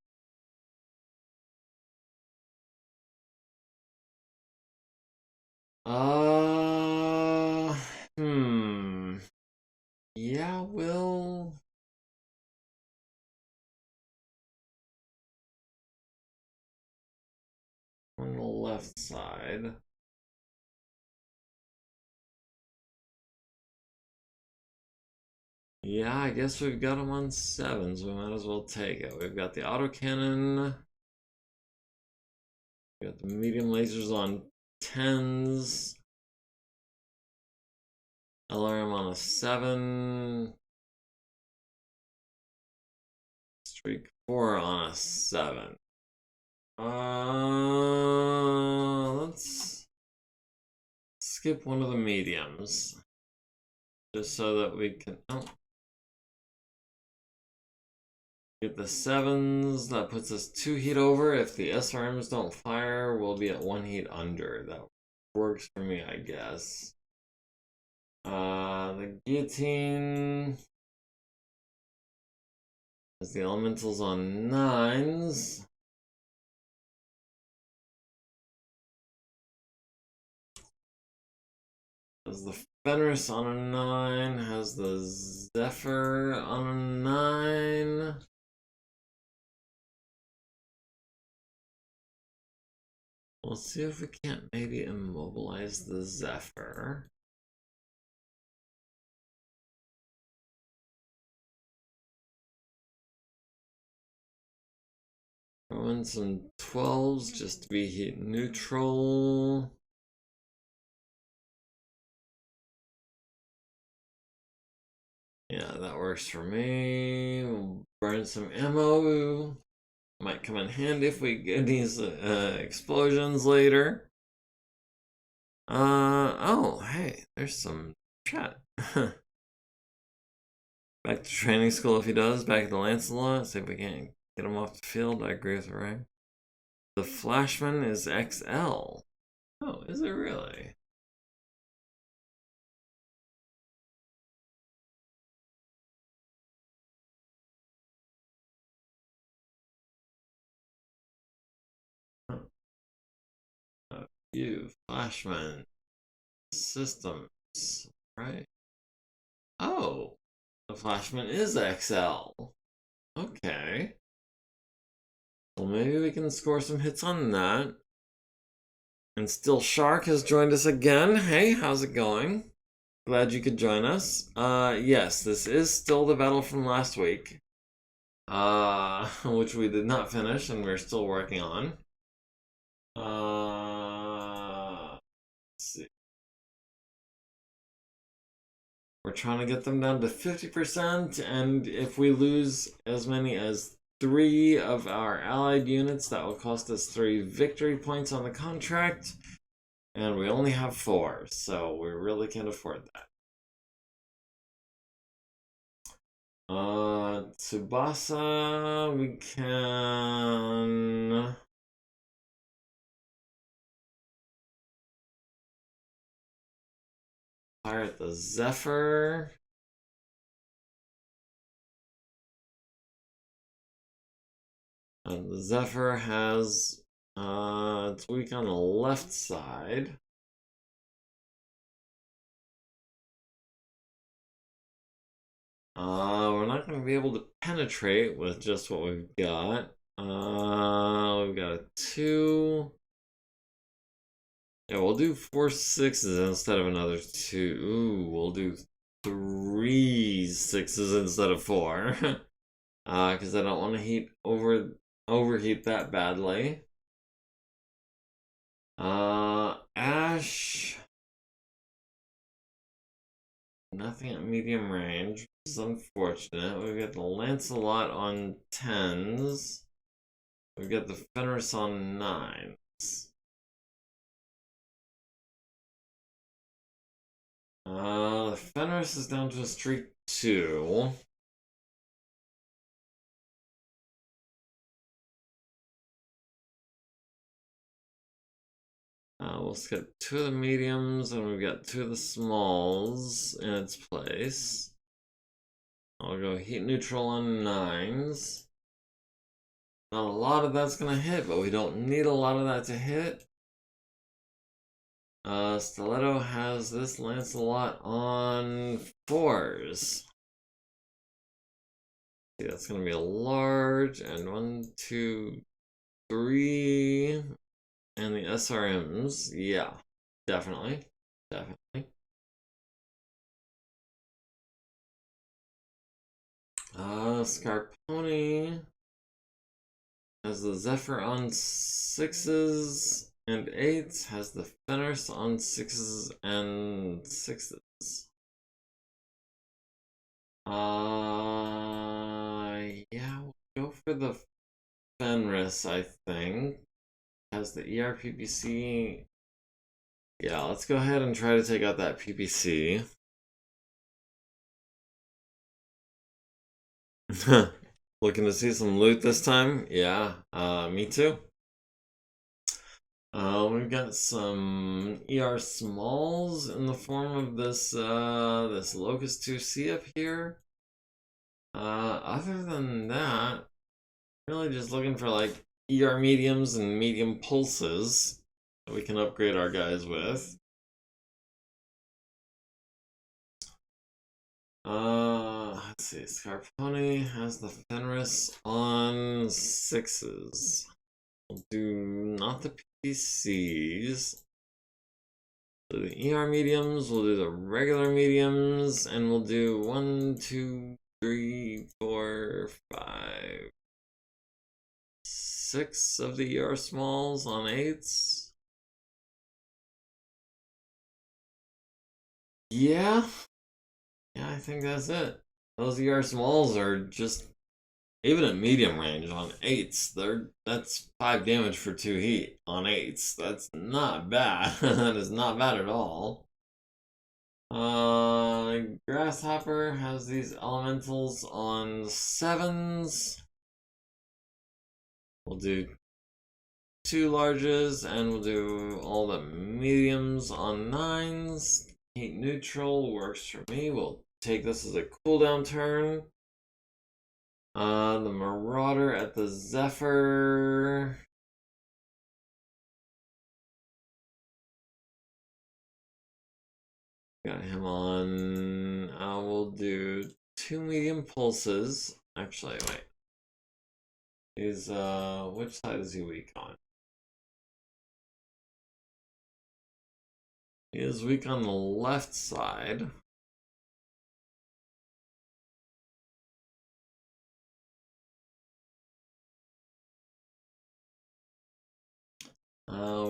Yeah, we'll... on the left side. Yeah, I guess we've got them on 7s. We might as well take it. We've got the autocannon. We got the medium lasers on 10s. LRM on a 7. Streak 4 on a 7. Let's skip one of the mediums. Just so that we can get the 7s. That puts us 2 heat over. If the SRMs don't fire, we'll be at 1 heat under. That works for me, I guess. The guillotine has the elementals on 9s. Has the Fenris on a 9. Has the Zephyr on a 9. We'll see if we can't maybe immobilize the Zephyr. Throw in some 12s just to be heat neutral. Yeah, that works for me. We'll burn some ammo. Might come in handy if we get these explosions later. Oh, hey, there's some chat. Back to training school if he does. Back to Lancelot. See if we can't get him off the field. I agree with Ray. The Flashman is XL. Oh, is it really? You, Flashman. Systems, right? Oh, the Flashman is XL. Okay. Well, maybe we can score some hits on that. And Still Shark has joined us again. Hey, how's it going? Glad you could join us. Yes, this is still the battle from last week. Which we did not finish and we're still working on. Let's see. We're trying to get them down to 50%, and if we lose as many as 3 of our allied units, that will cost us 3 victory points on the contract, and we only have 4, so we really can't afford that. Tsubasa, we can... fire at the Zephyr. The Zephyr has... it's weak on the left side. We're not going to be able to penetrate with just what we've got. We've got a 2. Yeah, we'll do 4 6s instead of another 2. Ooh, we'll do 3 6s instead of 4. Because I don't want to overheat that badly. Ash. Nothing at medium range, which is unfortunate. We've got the Lancelot on 10s. We've got the Fenris on 9s. The Fenris is down to a streak 2. We'll skip 2 of the mediums, and we've got 2 of the smalls in its place. I'll go heat neutral on 9s. Not a lot of that's gonna hit, but we don't need a lot of that to hit. Stiletto has this Lancelot on 4s. See, that's gonna be a large, and 1, 2, 3. And the SRMs, yeah, definitely. Scarponi has the Zephyr on 6s and 8s, has the Fenris on 6s and 6s. Yeah, we'll go for the Fenris, I think. Has the ER-PPC. Yeah, let's go ahead and try to take out that PPC. Looking to see some loot this time? Yeah, me too. We've got some ER smalls in the form of this this Locust 2C up here. Other than that, really just looking for like ER mediums and medium pulses that we can upgrade our guys with. Let's see. Scarponi has the Fenris on 6s. We'll do not the PCs. So the ER mediums, we'll do the regular mediums, and we'll do 1, 2, 3, 4, 5, 6 of the ER smalls on 8s. Yeah, I think that's it. those ER smalls are just, even at medium range on 8s, that's 5 damage for 2 heat on 8s. That's not bad. That is not bad at all. Grasshopper has these elementals on 7s. We'll do 2 larges, and we'll do all the mediums on 9s. Heat neutral works for me. We'll take this as a cooldown turn. The Marauder at the Zephyr. Got him on. We'll do 2 medium pulses. Actually, wait. He's, which side is he weak on? He is weak on the left side.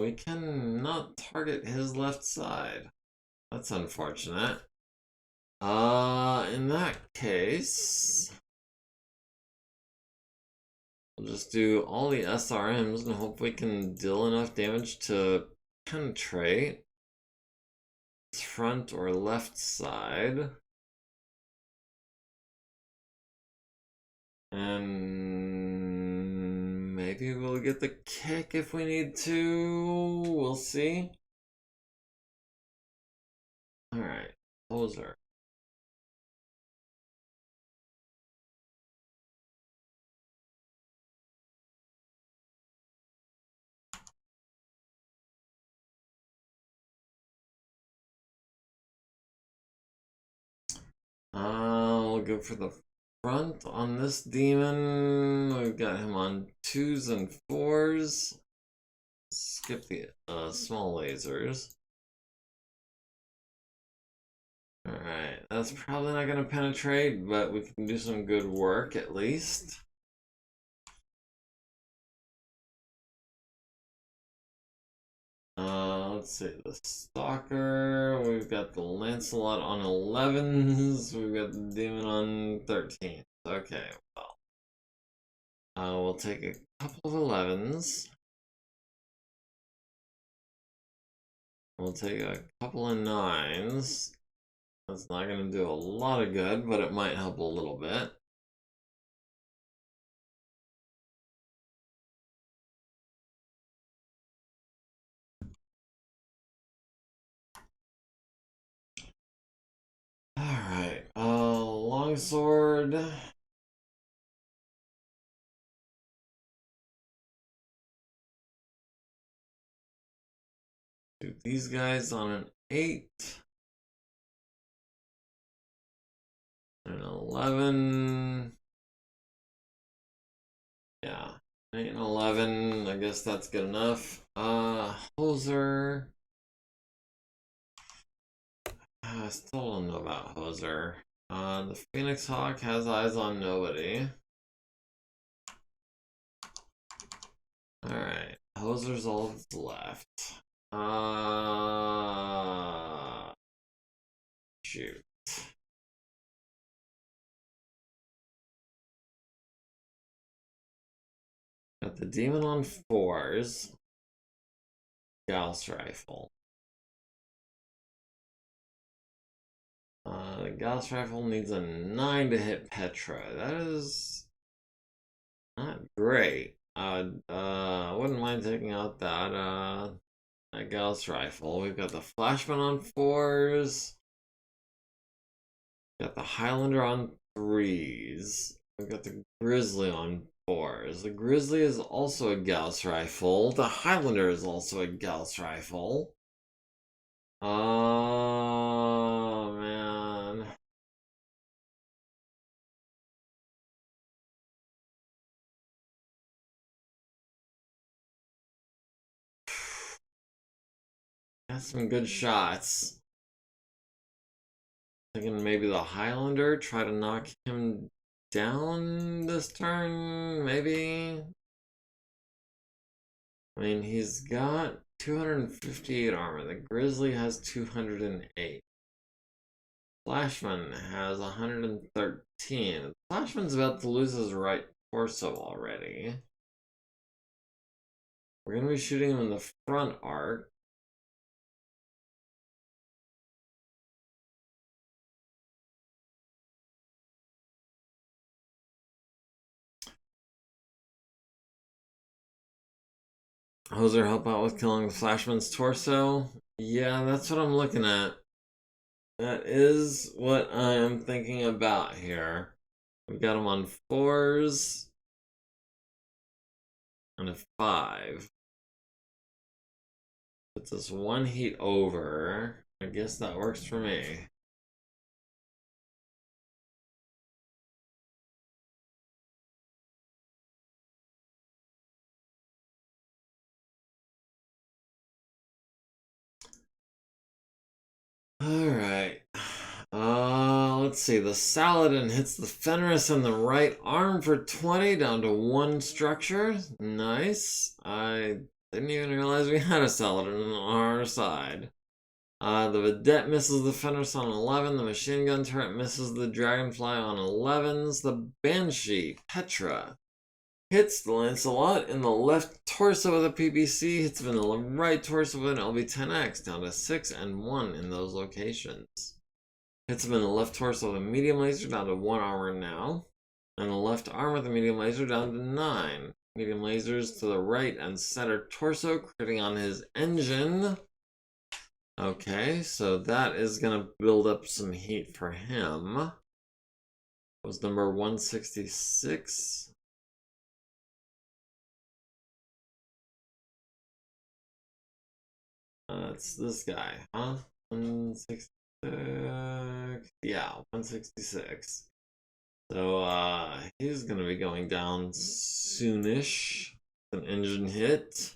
We cannot target his left side. That's unfortunate. In that case, we'll just do all the SRMs and hope we can deal enough damage to penetrate his front or left side. And maybe we'll get the kick if we need to. We'll see. Alright, poser. We'll go for the front on this demon. We've got him on 2s and 4s. Skip the small lasers. Alright, that's probably not going to penetrate, but we can do some good work at least. Let's see, the Stalker, we've got the Lancelot on 11s, we've got the Demon on 13s. Okay, well. We'll take a couple of 11s. We'll take a couple of 9s. That's not going to do a lot of good, but it might help a little bit. Alright, longsword. Do these guys on an 8. An 11. Yeah, 8 and 11. I guess that's good enough. Hoser. I still don't know about Hoser. The Phoenix Hawk has eyes on nobody. Alright, Hoser's all that's left. Shoot. Got the demon on 4s. Gauss rifle. The Gauss rifle needs a 9 to hit Petra. That is not great. Wouldn't mind taking out that Gauss rifle. We've got the Flashman on 4s. Got the Highlander on 3s. We've got the Grizzly on 4s. The Grizzly is also a Gauss rifle. The Highlander is also a Gauss rifle. Oh, man. Got some good shots. Thinking maybe the Highlander, try to knock him down this turn, maybe? I mean, he's got 258 armor. The Grizzly has 208. Flashman has 113. Flashman's about to lose his right torso already. We're going to be shooting him in the front arc. Hoser help out with killing the Flashman's torso? Yeah, that's what I'm looking at. That is what I am thinking about here. We got him on 4s and a 5. Puts us 1 heat over. I guess that works for me. Alright. Let's see. The Saladin hits the Fenris in the right arm for 20, down to 1 structure. Nice. I didn't even realize we had a Saladin on our side. The Vedette misses the Fenris on 11. The machine gun turret misses the Dragonfly on 11s. The Banshee, Petra, hits the Lancelot in the left torso with a PBC, hits him in the right torso with an LB-10X, down to 6 and 1 in those locations. Hits him in the left torso with a medium laser, down to 1 armor now. And the left arm with a medium laser, down to 9. Medium lasers to the right and center torso, critting on his engine. Okay, so that is going to build up some heat for him. That was number 166. It's this guy, huh? 166. Yeah, 166. So, he's gonna be going down soonish. An engine hit.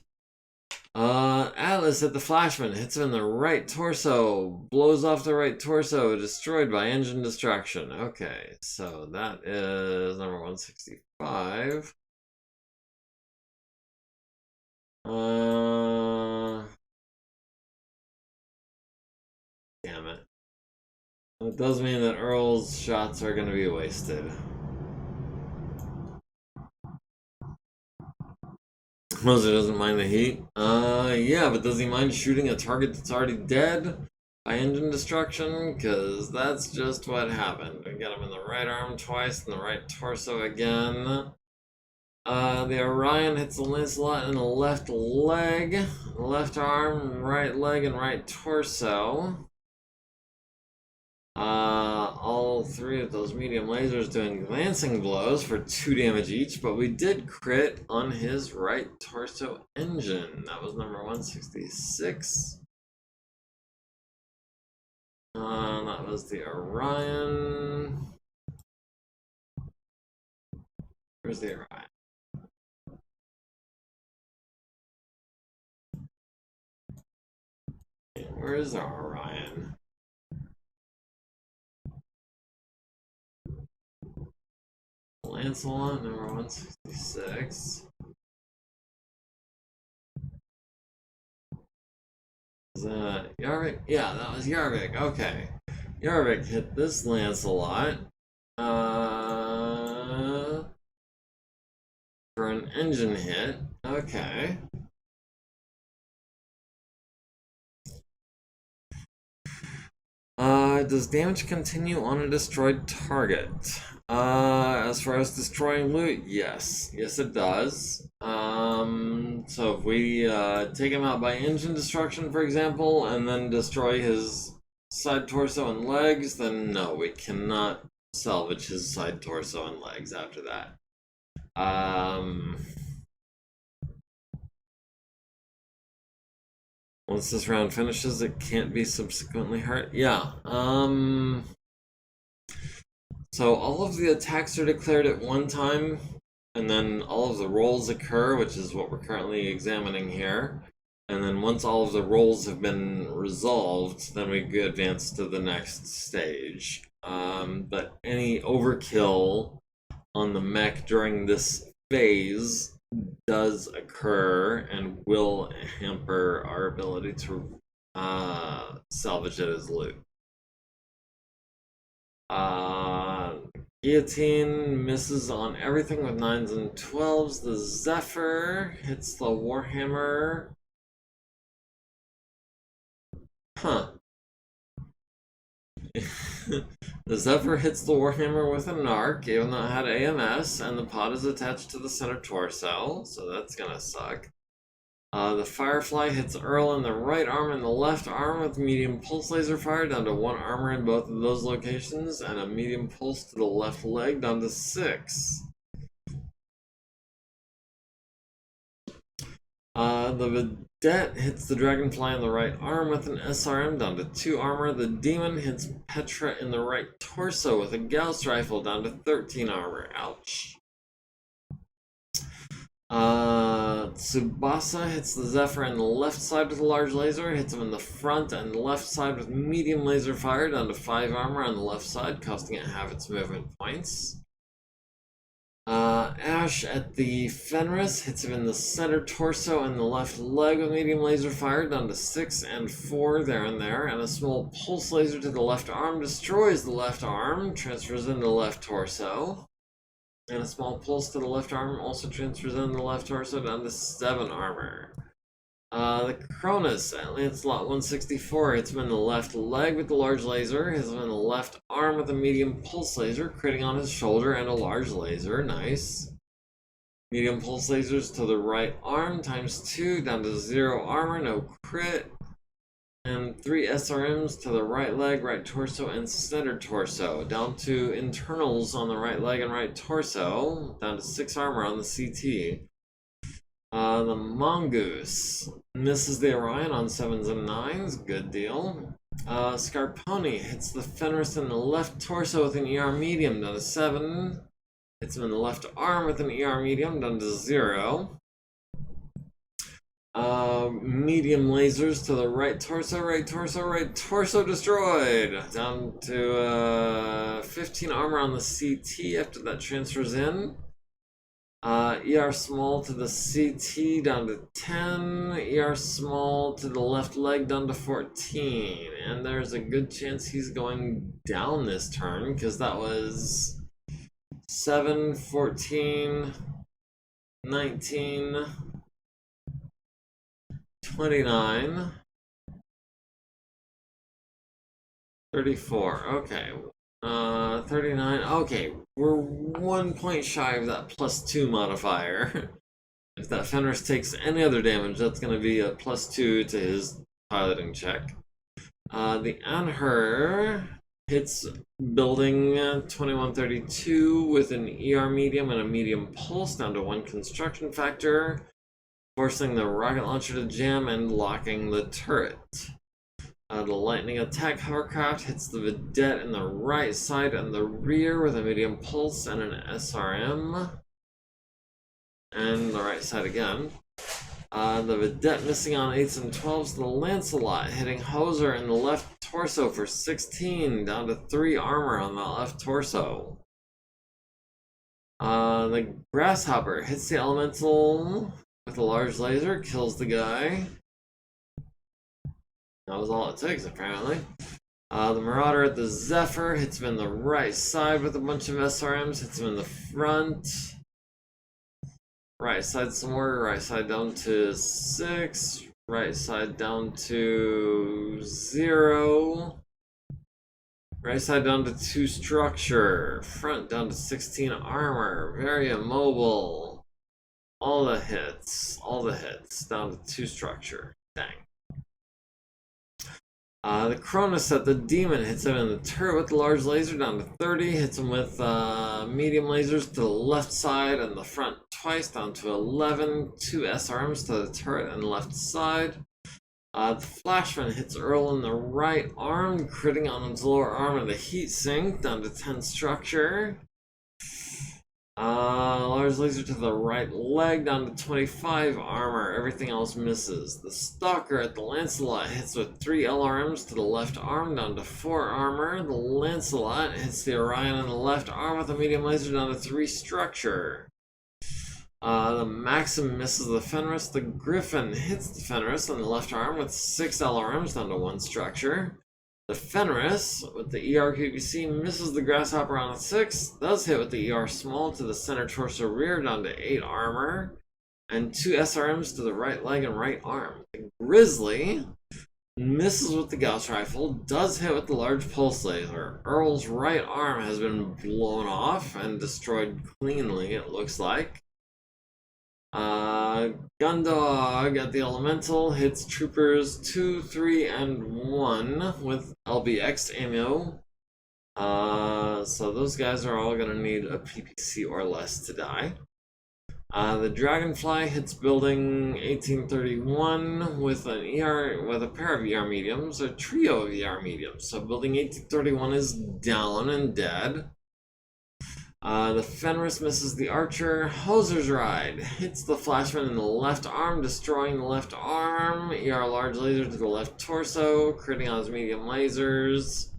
Atlas hit the Flashman, hits him in the right torso, blows off the right torso, destroyed by engine destruction. Okay, so that is number 165. Damn it. It does mean that Earl's shots are going to be wasted. Moser doesn't mind the heat. Yeah, but does he mind shooting a target that's already dead by engine destruction? Because that's just what happened. We got him in the right arm twice and the right torso again. The Orion hits the Lancelot in the left leg, left arm, right leg, and right torso. All 3 of those medium lasers doing glancing blows for 2 damage each, but we did crit on his right torso engine. That was number 166. That was the Orion. Where's the Orion? Where is our Orion? Lancelot, number 166. Is that Yarvik? Yeah, that was Yarvik. Okay. Yarvik hit this Lancelot. For an engine hit. Okay. Does damage continue on a destroyed target? As far as destroying loot, yes. Yes, it does. So if we take him out by engine destruction, for example, and then destroy his side torso and legs, then no, we cannot salvage his side torso and legs after that. Once this round finishes, it can't be subsequently hurt. Yeah. So all of the attacks are declared at one time, and then all of the rolls occur, which is what we're currently examining here. And then once all of the rolls have been resolved, then we advance to the next stage. But any overkill on the mech during this phase does occur and will hamper our ability to salvage it as loot. Uh, Guillotine misses on everything with 9s and 12s. The Zephyr hits the Warhammer. Huh. The Zephyr hits the Warhammer with an arc, even though it had AMS, and the pod is attached to the center torso, so that's gonna suck. The Firefly hits Earl in the right arm and the left arm with medium pulse laser fire down to 1 armor in both of those locations, and a medium pulse to the left leg down to 6. The Vedette hits the Dragonfly in the right arm with an SRM down to 2 armor. The Demon hits Petra in the right torso with a Gauss rifle down to 13 armor. Ouch. Tsubasa hits the Zephyr in the left side with a large laser, hits him in the front and left side with medium laser fire down to 5 armor on the left side, costing it half its movement points. Ash at the Fenris hits him in the center torso and the left leg with medium laser fire down to 6 and 4 there and there, and a small pulse laser to the left arm destroys the left arm, transfers into the left torso. And a small pulse to the left arm also transfers in the left torso down to 7 armor. The Cronus at Lancelot 164 hits him in the left leg with the large laser, hits him in the left arm with a medium pulse laser, critting on his shoulder and a large laser. Nice. Medium pulse lasers to the right arm times 2 down to 0 armor, no crit. And 3 SRMs to the right leg, right torso, and center torso. Down to internals on the right leg and right torso. Down to 6 armor on the CT. The Mongoose misses the Orion on 7s and 9s. Good deal. Scarponi hits the Fenris in the left torso with an ER medium down to 7. Hits him in the left arm with an ER medium down to 0. Medium lasers to the right torso, right torso, right torso destroyed. Down to 15 armor on the CT after that transfers in. ER small to the CT down to 10. ER small to the left leg down to 14. And there's a good chance he's going down this turn because that was 7, 14, 19... 29, 34, okay, 39, okay, we're 1 point shy of that +2 modifier. If that Fenris takes any other damage, that's going to be a +2 to his piloting check. The Anher hits building 2132 with an ER medium and a medium pulse down to 1 construction factor, forcing the rocket launcher to jam and locking the turret. The lightning attack hovercraft hits the Vedette in the right side and the rear with a medium pulse and an SRM. And the right side again. The Vedette missing on 8s and 12s. The Lancelot hitting Hoser in the left torso for 16, down to 3 armor on the left torso. The Grasshopper hits the Elemental with a large laser, kills the guy. That was all it takes, apparently. The Marauder at the Zephyr hits him in the right side with a bunch of SRMs, hits him in the front. Right side some more, right side down to 6, right side down to 0. Right side down to 2 structure, front down to 16 armor, very immobile. All the hits, down to 2 structure. Dang. The Cronus at the Demon hits him in the turret with the large laser down to 30, hits him with medium lasers to the left side and the front twice down to 11, 2 SRMs to the turret and left side. The Flashman hits Earl in the right arm, critting on his lower arm of the heat sink down to 10 structure. Large laser to the right leg down to 25 armor. Everything else misses. The Stalker at the Lancelot hits with 3 LRMs to the left arm down to 4 armor. The Lancelot hits the Orion in the left arm with a medium laser down to 3 structure. The Maxim misses the Fenris. The Griffin hits the Fenris on the left arm with 6 LRMs down to 1 structure. The Fenris with the ER QBC misses the Grasshopper on a 6, does hit with the ER small to the center torso rear down to 8 armor, and 2 SRMs to the right leg and right arm. The Grizzly misses with the Gauss Rifle, does hit with the large pulse laser. Earl's right arm has been blown off and destroyed cleanly, it looks like. Gundog at the Elemental hits Troopers 2, 3, and 1 with LBX ammo. So those guys are all gonna need a PPC or less to die. The Dragonfly hits building 1831 with an with a pair of ER mediums, a trio of ER mediums. So building 1831 is down and dead. The Fenris misses the Archer. Hoser's Ride hits the Flashman in the left arm, destroying the left arm. ER large laser to the left torso, critting on his medium lasers.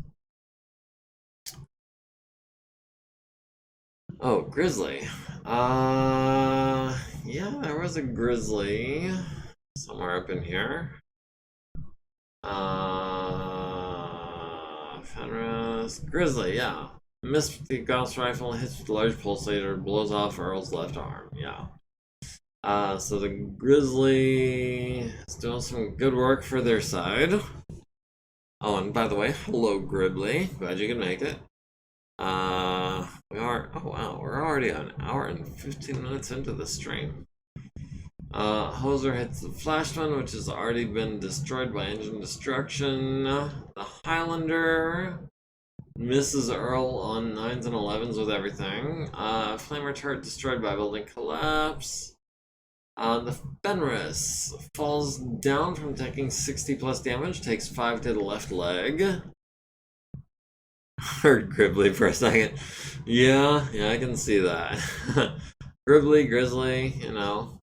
Oh, Grizzly. Yeah, there was a Grizzly somewhere up in here. Fenris. Grizzly, yeah. Missed with the Gauss Rifle, hits with the large pulse laser, blows off Earl's left arm, yeah. So the Grizzly is doing some good work for their side. Oh, and by the way, hello Gribbly, glad you could make it. Oh wow, we're already an hour and 15 minutes into the stream. Hoser hits the Flashman, which has already been destroyed by engine destruction. The Highlander misses Earl on 9s and 11s with everything. Flamer turret destroyed by building collapse. The Fenris falls down from taking 60 plus damage, takes 5 to the left leg. Heard Gribbly for a second. Yeah, I can see that. Gribbly, Grizzly, you know.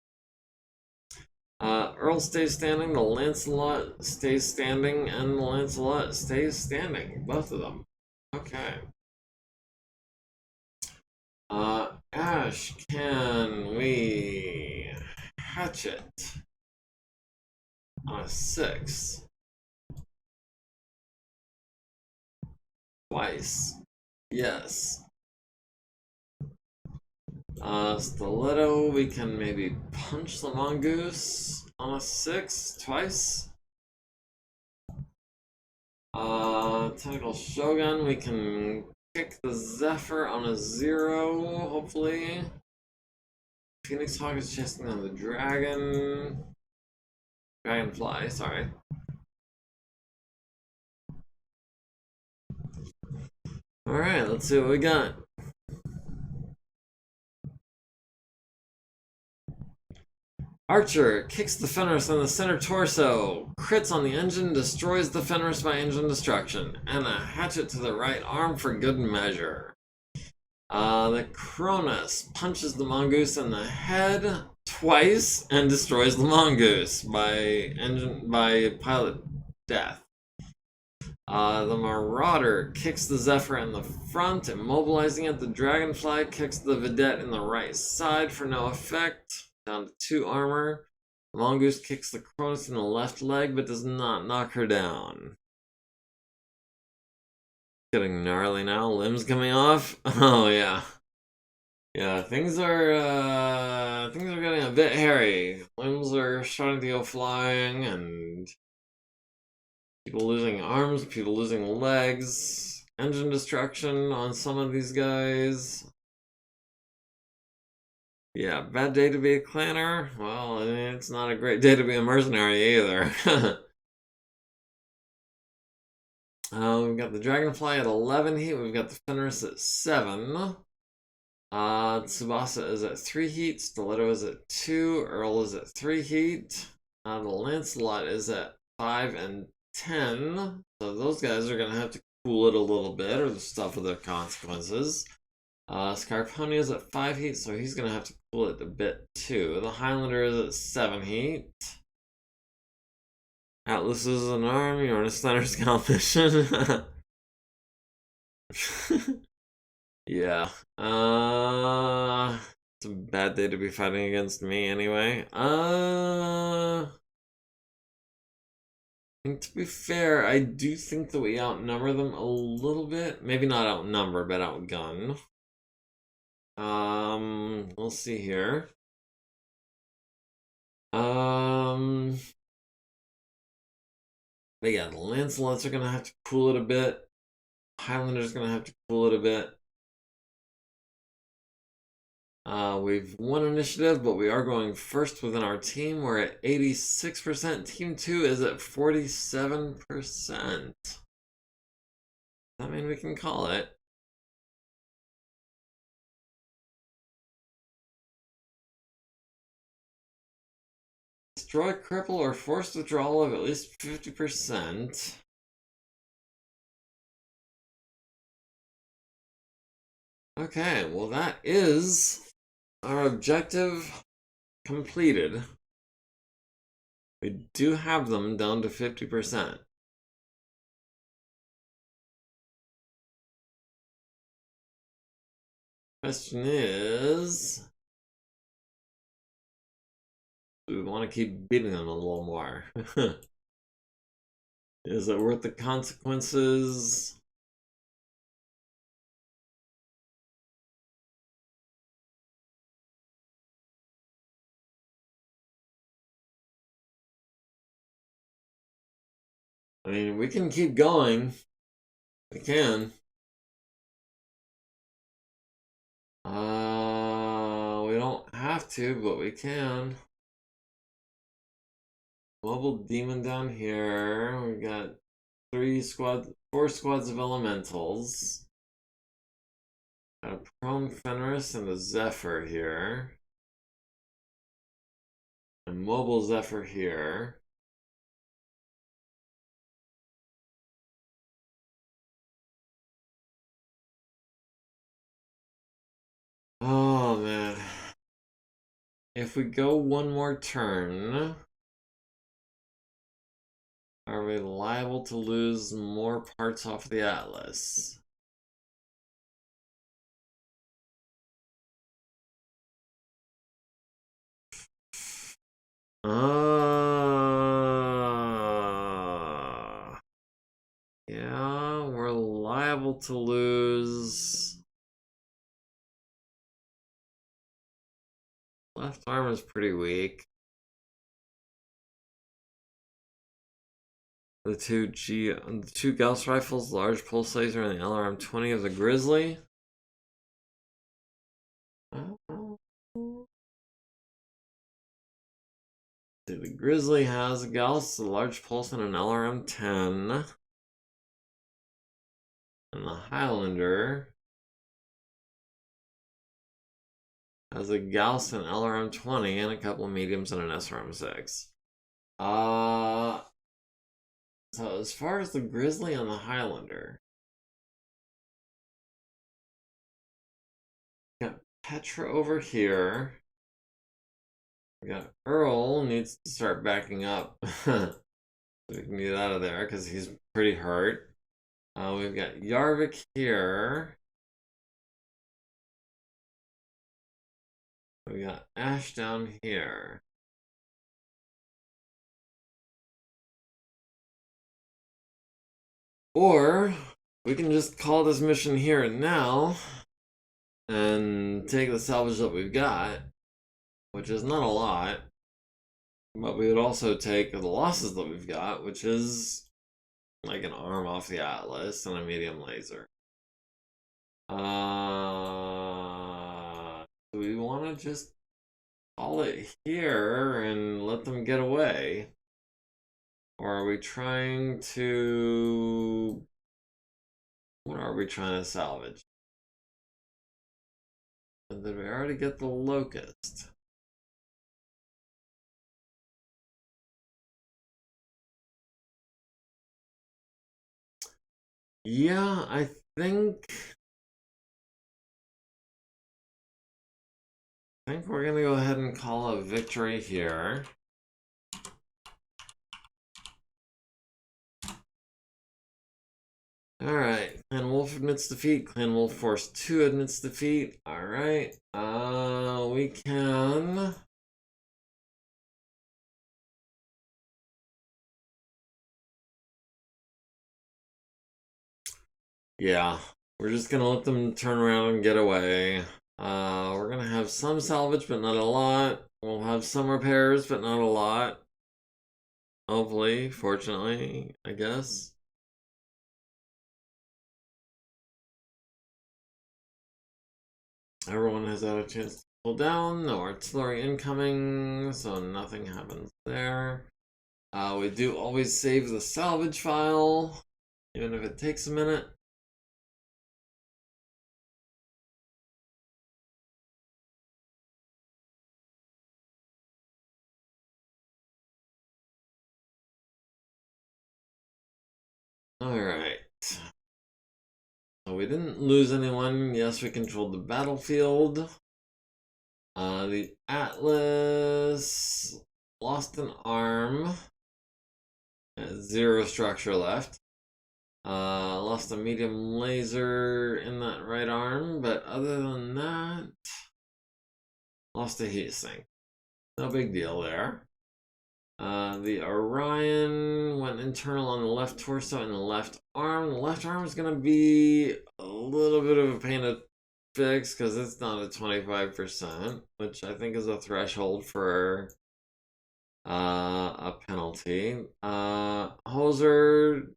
Earl stays standing, the Lancelot stays standing, and the Lancelot stays standing. Both of them. Okay. Ash, can we hatchet on a 6? Twice. Yes. Stiletto, we can maybe punch the Mongoose on a 6 twice. Tentacle Shogun, we can kick the Zephyr on a 0, hopefully. Phoenix Hawk is chasing down the Dragonfly, sorry. Alright, let's see what we got. Archer kicks the Fenris on the center torso, crits on the engine, destroys the Fenris by engine destruction, and a hatchet to the right arm for good measure. The Cronus punches the Mongoose in the head twice and destroys the Mongoose by pilot death. The Marauder kicks the Zephyr in the front, immobilizing it. The Dragonfly kicks the Vedette in the right side for no effect, down to 2 armor. The Mongoose kicks the Cronus in the left leg, but does not knock her down. Getting gnarly now, limbs coming off. Oh yeah. Yeah, things are getting a bit hairy. Limbs are starting to go flying, and people losing arms, people losing legs, engine destruction on some of these guys. Yeah, bad day to be a clanner. Well, it's not a great day to be a mercenary either. We've got the Dragonfly at 11 heat. We've got the Fenris at 7. Tsubasa is at 3 heat. Stiletto is at 2. Earl is at 3 heat. The Lancelot is at 5 and 10. So those guys are going to have to cool it a little bit or suffer the consequences. Scarponi is at 5 heat, so he's going to have to cool it a bit too. The Highlander is at 7 heat. Atlas is an arm, you're on a Snyder Scout mission. Yeah. It's a bad day to be fighting against me anyway. And to be fair, I do think that we outnumber them a little bit. Maybe not outnumber, but outgun. We'll see here. But yeah, the Lancelots are gonna have to cool it a bit. Highlander's gonna have to cool it a bit. We've won initiative, but we are going first within our team. We're at 86%. Team 2 is at 47%. I mean, we can call it. Destroy, cripple, or force withdrawal of at least 50%. Okay, well that is our objective completed. We do have them down to 50%. Question is, do we want to keep beating them a little more? Is it worth the consequences? I mean, we can keep going. We can. We don't have to, but we can. Mobile demon down here. We got 4 squads of elementals. Got a prone Fenris and a Zephyr here. A mobile Zephyr here. Oh man. If we go one more turn, are we liable to lose more parts off the Atlas? Yeah, we're liable to lose. Left arm is pretty weak. The two Gauss rifles, large pulse laser, and the LRM-20 of the Grizzly. The Grizzly has a Gauss, a large pulse, and an LRM-10. And the Highlander has a Gauss, an LRM-20, and a couple of mediums and an SRM-6. So as far as the Grizzly and the Highlander, we got Petra over here. We got Earl needs to start backing up. So we can get out of there because he's pretty hurt. We've got Yarvik here. We got Ash down here. Or we can just call this mission here and now and take the salvage that we've got, which is not a lot, but we would also take the losses that we've got, which is like an arm off the Atlas and a medium laser. Do we want to just call it here and let them get away? Or are we trying to... What are we trying to salvage? And did we already get the Locust? Yeah, I think we're gonna go ahead and call a victory here. Alright, Clan Wolf admits defeat. Clan Wolf Force 2 admits defeat. Alright, we can... Yeah, we're just gonna let them turn around and get away. We're gonna have some salvage, but not a lot. We'll have some repairs, but not a lot. Hopefully, fortunately, I guess. Everyone has had a chance to pull down. No artillery incoming, so nothing happens there. We do always save the salvage file, even if it takes a minute. Alright. So we didn't lose anyone. Yes, we controlled the battlefield. The Atlas lost an arm. Zero structure left. Lost a medium laser in that right arm, but other than that, lost a heat sink. No big deal there. The Orion went internal on the left torso and the left arm. The left arm is going to be a little bit of a pain to fix because it's not at 25%, which I think is a threshold for a penalty. Hoser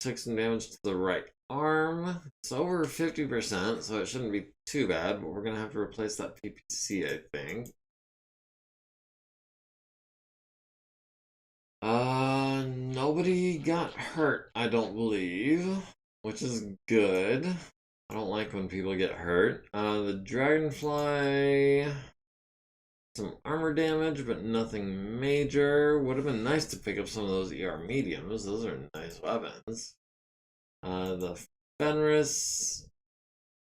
took some damage to the right arm. It's over 50%, so it shouldn't be too bad, but we're going to have to replace that PPC, I think. Nobody got hurt, I don't believe, which is good. I don't like when people get hurt. The Dragonfly, some armor damage, but nothing major. Would have been nice to pick up some of those ER mediums. Those are nice weapons. The Fenris,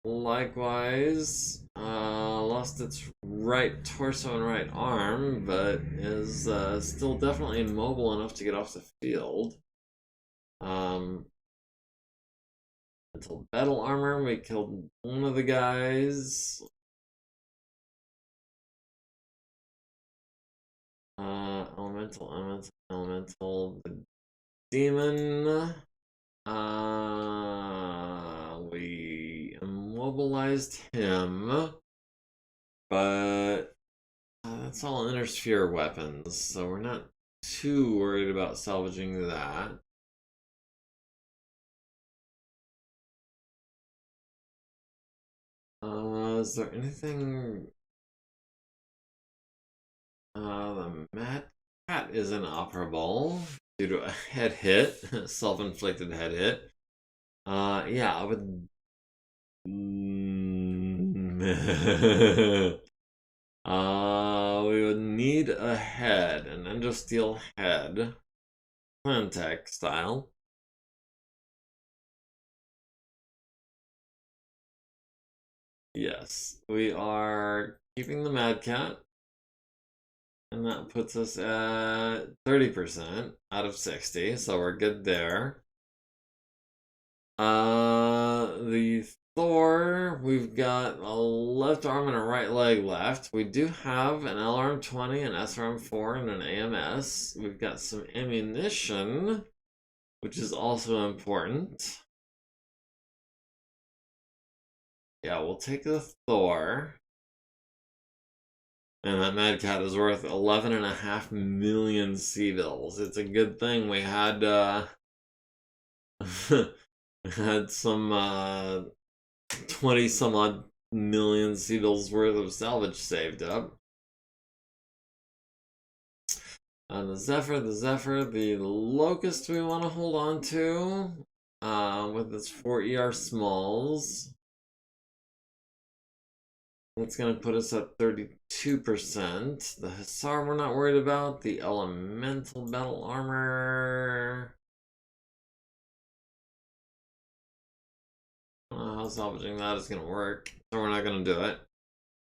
likewise, lost its right torso and right arm, but is still definitely immobile enough to get off the field. Until battle armor, we killed one of the guys. Elemental. The demon. We immobilized him, but that's all inner sphere weapons, so we're not too worried about salvaging that. Is there anything? The Mad Cat is inoperable due to a head hit, self-inflicted head hit. Yeah, I would. We would need a head, an Endosteel head, Plantech style. Yes, we are keeping the Mad Cat, and that puts us at 30% out of 60, so we're good there. The Thor, we've got a left arm and a right leg left. We do have an LRM-20, an SRM-4, and an AMS. We've got some ammunition, which is also important. Yeah, we'll take the Thor. And that Mad Cat is worth 11.5 million C-bills. It's a good thing we had had some 20 some odd million C-bills worth of salvage saved up. The Zephyr, the Locust we want to hold on to with its 4 ER smalls. That's going to put us at 32%. The Hussar we're not worried about. The Elemental Battle Armor. I don't know how salvaging that is going to work, so we're not going to do it.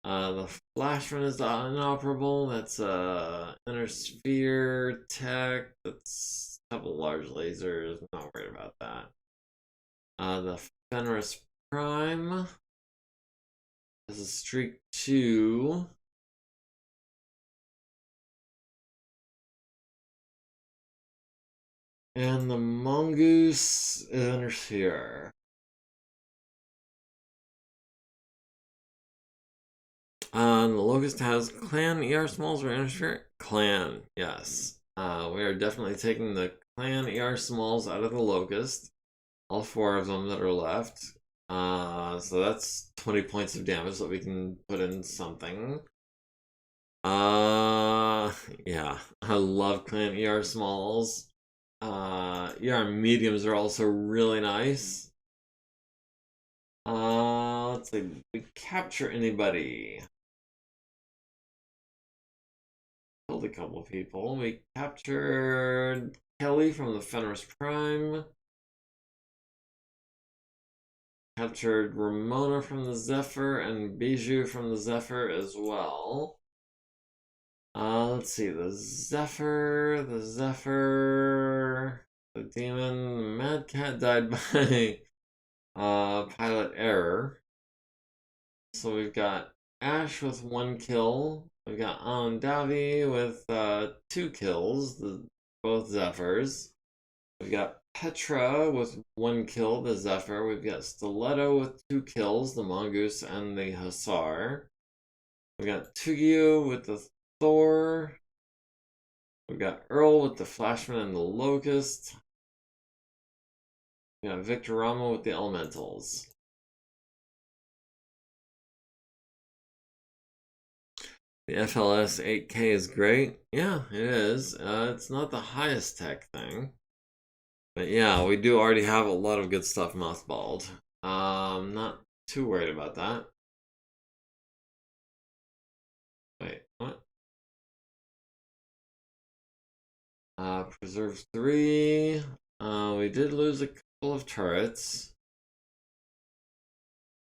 The Flashman is inoperable. That's inner sphere tech. That's a couple large lasers. I'm not worried about that. The Fenris Prime. This is streak 2. And the Mongoose is inner sphere. The Locust has clan, ER smalls, or interfere? Clan, yes. We are definitely taking the clan ER smalls out of the Locust. All 4 of them that are left. So that's 20 points of damage that we can put in something. Yeah. I love clan ER smalls. ER mediums are also really nice. Let's see. Did we capture anybody? Killed a couple of people. We captured Kelly from the Fenris Prime. Captured Ramona from the Zephyr and Bijou from the Zephyr as well. Let's see, the demon, Mad Cat died by pilot error. So we've got Ash with 1 kill. We've got Davi with 2 kills, both Zephyrs. We've got Petra with 1 kill, the Zephyr. We've got Stiletto with 2 kills, the Mongoose and the Hussar. We've got Tugyu with the Thor. We've got Earl with the Flashman and the Locust. We got Victor Rama with the Elementals. The FLS 8K is great. Yeah, it is. It's not the highest tech thing. But yeah, we do already have a lot of good stuff mothballed. Not too worried about that. Wait, what? Preserve 3. We did lose a couple of turrets.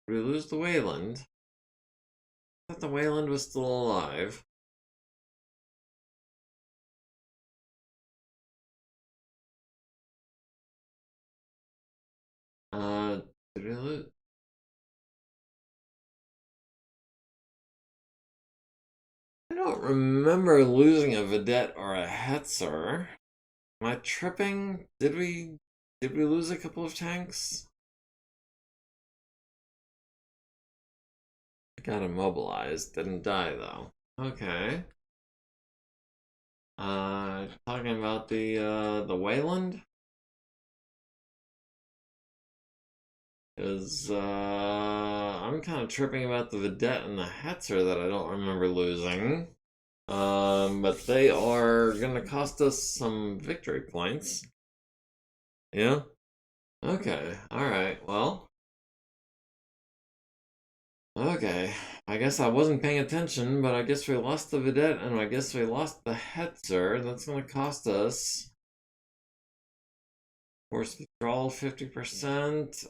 Did we lose the Wayland? I thought the Wayland was still alive. Did we lose? I don't remember losing a Vedette or a Hetzer. Am I tripping? Did we lose a couple of tanks? I got immobilized. Didn't die though. Okay. Talking about the Wayland is I'm kind of tripping about the Vedette and the Hetzer that I don't remember losing. But they are gonna cost us some victory points. Yeah. Okay. All right. Well. Okay. I guess I wasn't paying attention, but I guess we lost the Vedette and I guess we lost the Hetzer. That's gonna cost us force withdrawal 50%.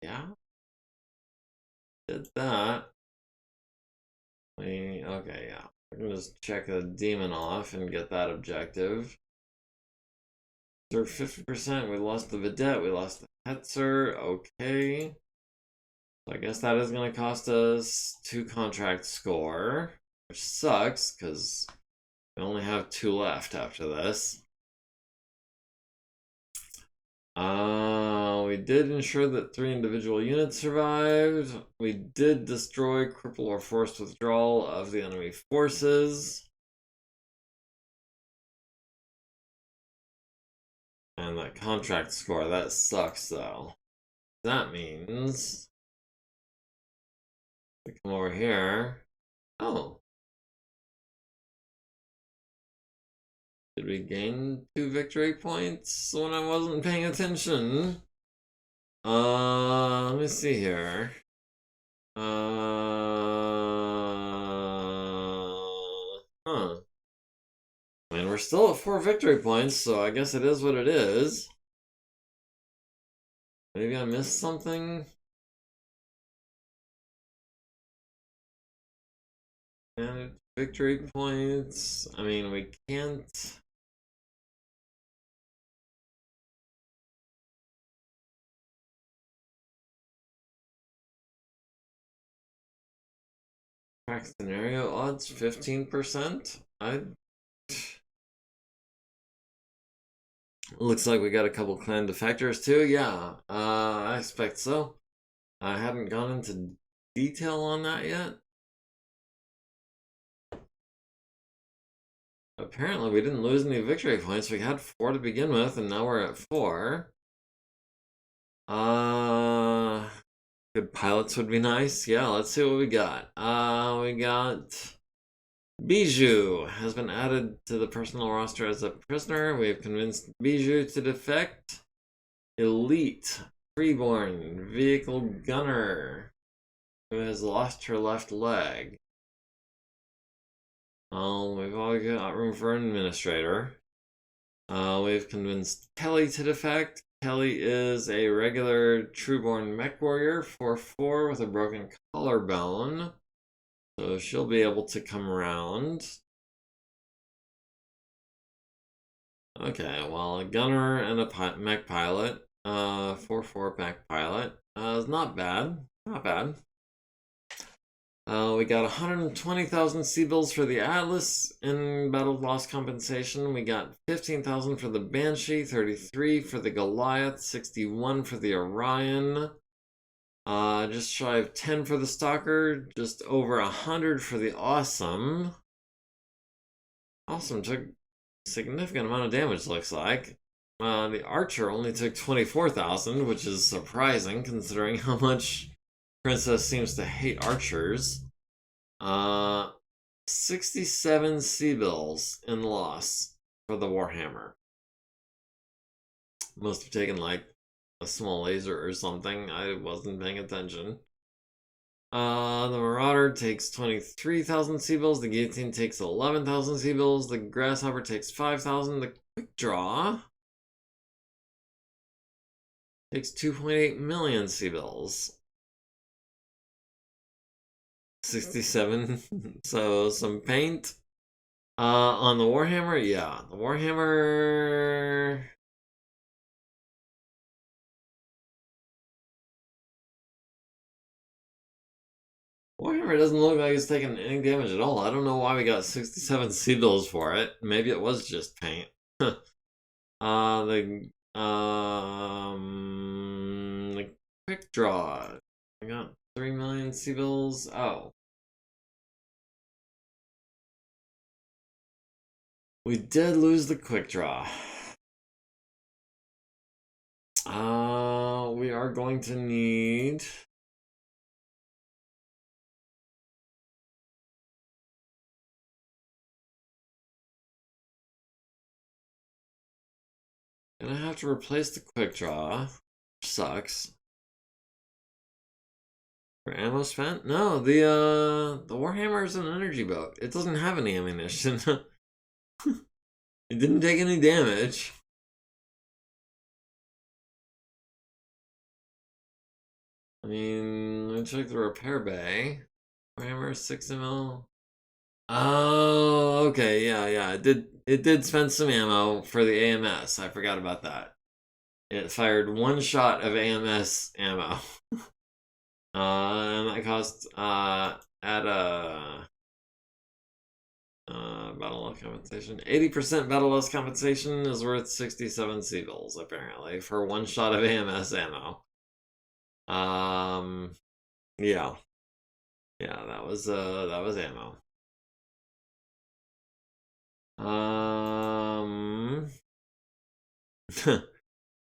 Yeah. Did that. Okay, yeah. I can just check the demon off and get that objective. They're 50%. We lost the Vedette. We lost the Hetzer. Okay. So I guess that is going to cost us 2 contract score, which sucks because we only have 2 left after this. We did ensure that 3 individual units survived. We did destroy, cripple, or forced withdrawal of the enemy forces. And that contract score, that sucks though. That means we come over here. Oh. Did we gain 2 victory points when I wasn't paying attention? Let me see here. Huh. I mean, we're still at 4 victory points, so I guess it is what it is. Maybe I missed something? And victory points. I mean, we can't. Track scenario odds 15%. Looks like we got a couple clan defectors too. Yeah, I expect so. I haven't gone into detail on that yet. Apparently, we didn't lose any victory points. We had 4 to begin with, and now we're at 4. Good pilots would be nice. Yeah, let's see what we got. We got Bijou has been added to the personal roster as a prisoner. We have convinced Bijou to defect. Elite Freeborn Vehicle Gunner, who has lost her left leg. We've all got room for an administrator. We've convinced Kelly to defect. Kelly is a regular Trueborn mech warrior, 4/4 with a broken collarbone. So she'll be able to come around. Okay, well, a gunner and a mech pilot. 4/4 mech pilot. Is not bad. Not bad. We got 120,000 C-bills for the Atlas in battle loss compensation. We got 15,000 for the Banshee, 33 for the Goliath, 61 for the Orion. Just shy of 10 for the Stalker, just over 100 for the Awesome. Awesome took a significant amount of damage, looks like. The Archer only took 24,000, which is surprising considering how much Princess seems to hate archers. 67 C-bills in loss for the Warhammer. Must have taken like a small laser or something. I wasn't paying attention. The Marauder takes 23,000 C-bills. The Guillotine takes 11,000 C-bills. The Grasshopper takes 5,000. The Quick Draw takes 2.8 million C-bills. 67. So some paint. On the Warhammer, yeah. The Warhammer. Warhammer doesn't look like it's taking any damage at all. I don't know why we got 67 C-bills for it. Maybe it was just paint. The Quick Draw. I got 3 million C-bills. Oh. We did lose the Quick Draw. We are going to need... Gonna have to replace the Quick Draw. Sucks. For ammo spent? No, the Warhammer is an energy boat. It doesn't have any ammunition. It didn't take any damage. I mean, let me check the repair bay. Warhammer 6 ml. Oh, okay, yeah. It did spend some ammo for the AMS. I forgot about that. It fired 1 shot of AMS ammo. And that cost at a battle loss compensation. 80% battle loss compensation is worth 67 C-bills, apparently, for 1 shot of AMS ammo. Yeah. Yeah, that was ammo.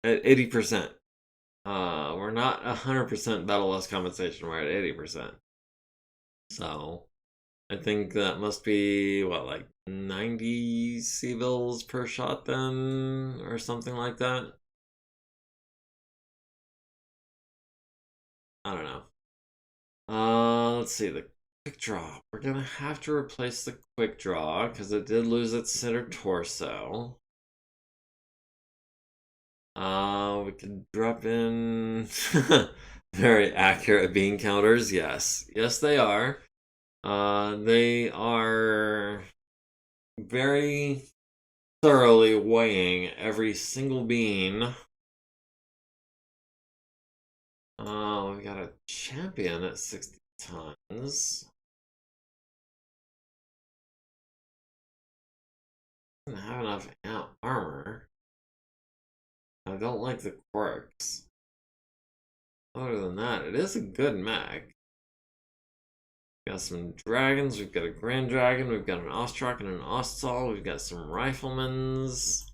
At 80%. We're not 100% battle loss compensation, we're at 80%. So, I think that must be, what, like 90 C-bills per shot then? Or something like that? I don't know. Let's see, the Quick Draw. We're gonna have to replace the Quick Draw, because it did lose its center torso. We could drop in very accurate bean counters. Yes, they are. They are very thoroughly weighing every single bean. We got a champion at 60 tons. Doesn't have enough armor. I don't like the quirks. Other than that, it is a good mech. We've got some dragons. We've got a grand dragon. We've got an Ostrak and an Ostal. We've got some riflemans.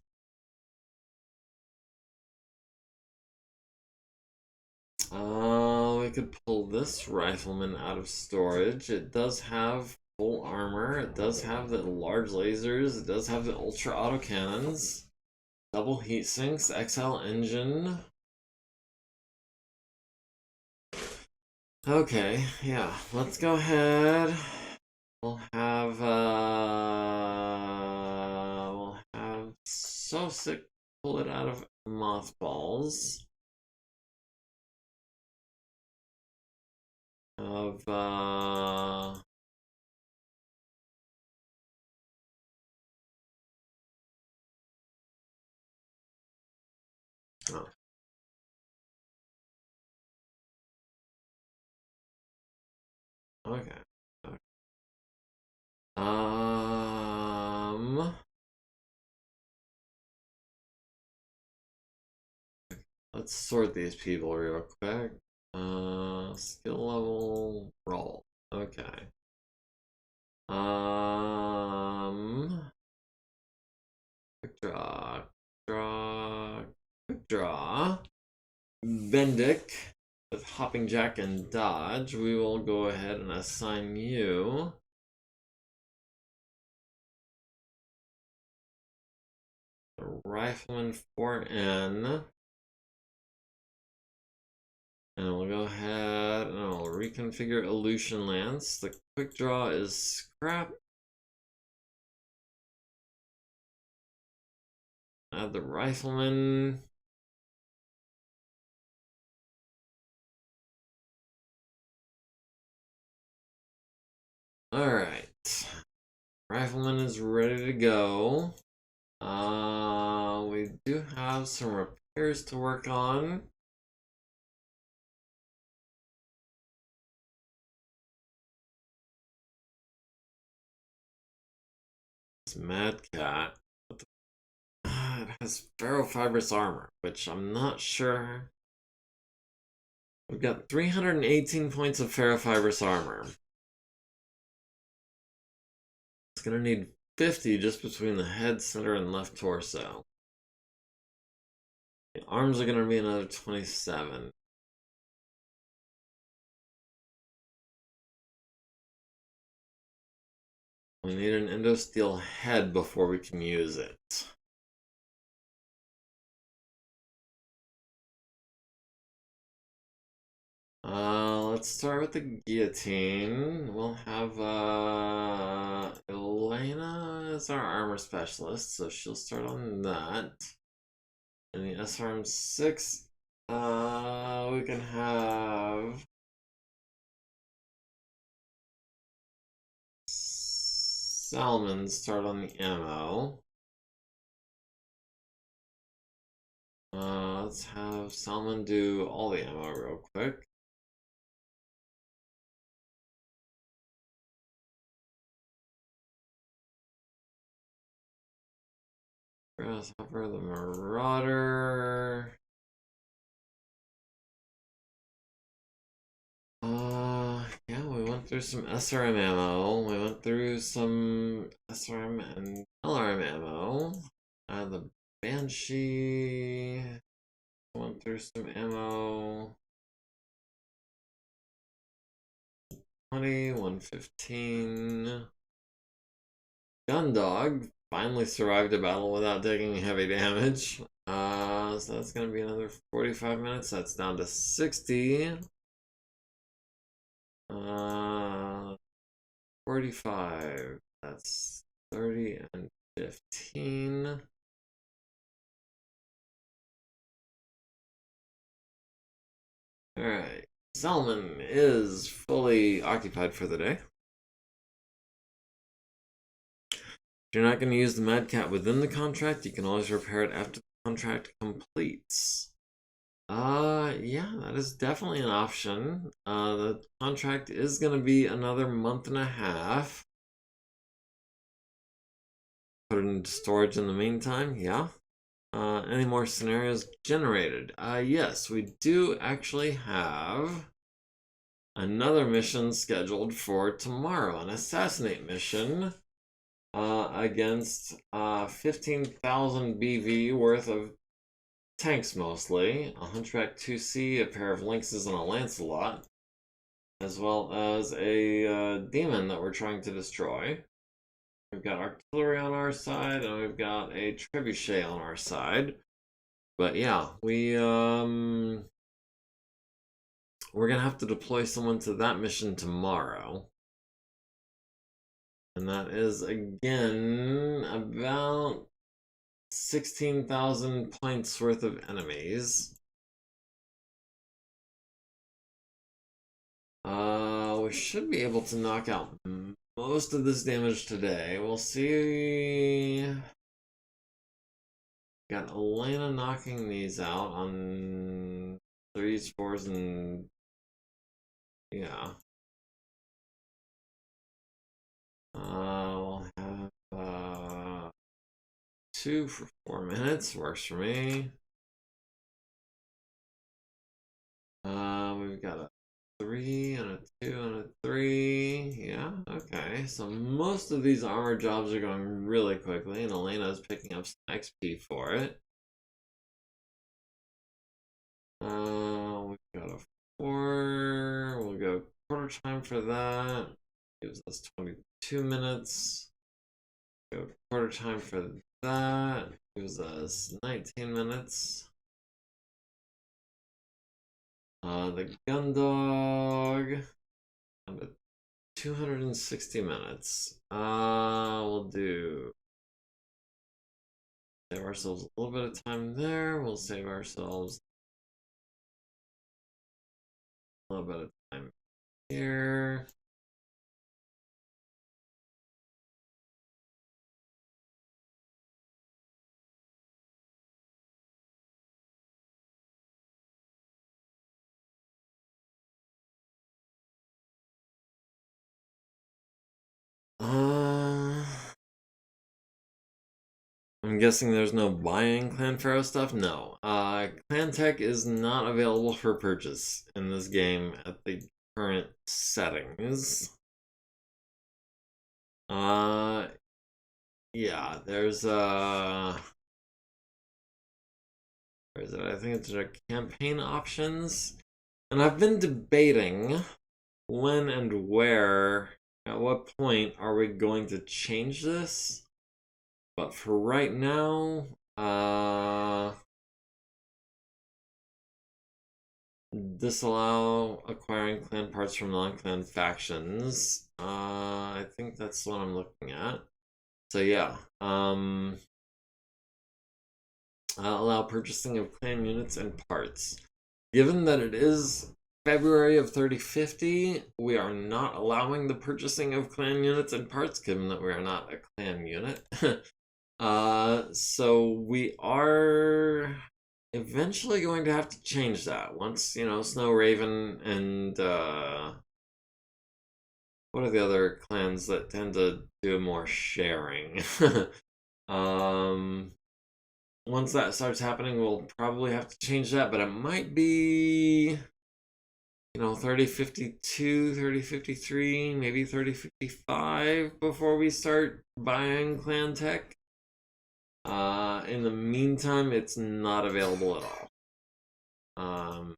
We could pull this rifleman out of storage. It does have full armor. It does have the large lasers. It does have the ultra autocannons. Double heat sinks. XL engine. Okay, yeah. Let's go ahead. We'll have So Sick pull it out of mothballs. Of oh. Okay. Let's sort these people real quick. Skill level roll. Okay. Quick draw. Bendick with Hopping Jack and Dodge. We will go ahead and assign you the Rifleman 4N. And we'll go ahead and I'll reconfigure Illusion Lance. The quick draw is scrap. Add the Rifleman. Alright. Rifleman is ready to go. We do have some repairs to work on. Mad Cat. It has ferrofibrous armor, which I'm not sure. We've got 318 points of ferrofibrous armor. It's gonna need 50 just between the head, center, and left torso. The arms are gonna be another 27. We need an endosteel head before we can use it. Let's start with the guillotine. We'll have Elena as our armor specialist, so she'll start on that. And the SRM6, we can have Salmon start on the ammo. Let's have Salmon do all the ammo real quick. Grasshopper, the Marauder. Yeah, we went through some SRM ammo. We went through some SRM and LRM ammo. The Banshee. Went through some ammo. 20, 115. Gundog finally survived a battle without taking heavy damage. So that's gonna be another 45 minutes. That's down to 60. 45. That's 30 and 15. Alright. Salmon is fully occupied for the day. If you're not going to use the Mad Cat within the contract, you can always repair it after the contract completes. Yeah, that is definitely an option. The contract is going to be another month and a half. Put it into storage in the meantime, yeah. Any more scenarios generated? Yes, we do actually have another mission scheduled for tomorrow, an assassinate mission against 15,000 BV worth of tanks mostly, a Hunchback 2C, a pair of Lynxes, and a Lancelot, as well as a demon that we're trying to destroy. We've got artillery on our side, and we've got a trebuchet on our side. But yeah, we're gonna have to deploy someone to that mission tomorrow. And that is, again, about 16,000 points worth of enemies. We should be able to knock out most of this damage today. We'll see. Got Elena knocking these out on 3s, 4s, and yeah. We'll have 2 for 4 minutes. Works for me. We've got a 3 and a 2 and a 3. Yeah, okay. So most of these armor jobs are going really quickly, and Elena is picking up some XP for it. We've got a 4. We'll go quarter time for that. Gives us 22 minutes. Go quarter time for that. Gives us 19 minutes. The gun dog. 260 minutes. We'll do. Save ourselves a little bit of time there. We'll save ourselves a little bit of time here. I'm guessing there's no buying Clan Pharaoh stuff? No. Clan Tech is not available for purchase in this game at the current settings. Yeah, there's where is it? I think it's the campaign options. And I've been debating when and where, at what point are we going to change this? But for right now, disallow acquiring clan parts from non-clan factions. I think that's what I'm looking at. So yeah, allow purchasing of clan units and parts. Given that it is February of 3050, we are not allowing the purchasing of clan units and parts, given that we are not a clan unit. So we are eventually going to have to change that once, you know, Snow Raven and what are the other clans that tend to do more sharing? Once that starts happening, we'll probably have to change that, but it might be, you know, 3052, 3053, maybe 3055 before we start buying clan tech. In the meantime, it's not available at all.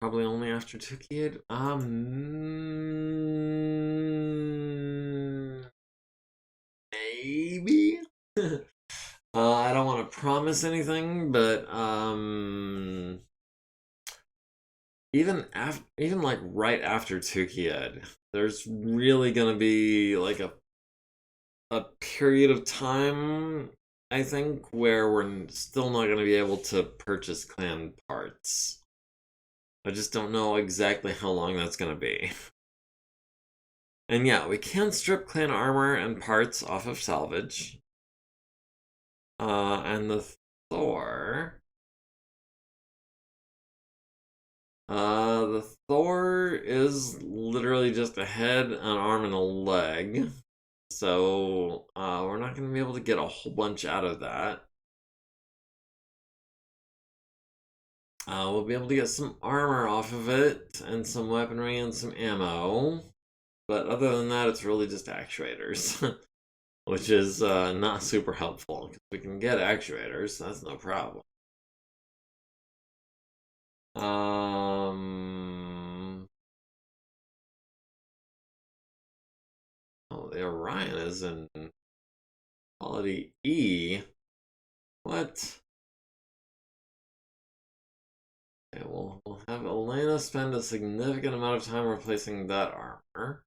Probably only after Tukid. Maybe. I don't want to promise anything, but even like right after Tukiyed, there's really gonna be like a period of time, I think, where we're still not gonna be able to purchase clan parts. I just don't know exactly how long that's gonna be. And yeah, we can strip clan armor and parts off of salvage. And the Thor. The Thor is literally just a head, an arm, and a leg. So, we're not going to be able to get a whole bunch out of that. We'll be able to get some armor off of it, and some weaponry and some ammo. But other than that, it's really just actuators, which is not super helpful. We can get actuators, that's no problem. Oh, the Orion is in quality E. What? Okay, we'll have Elena spend a significant amount of time replacing that armor.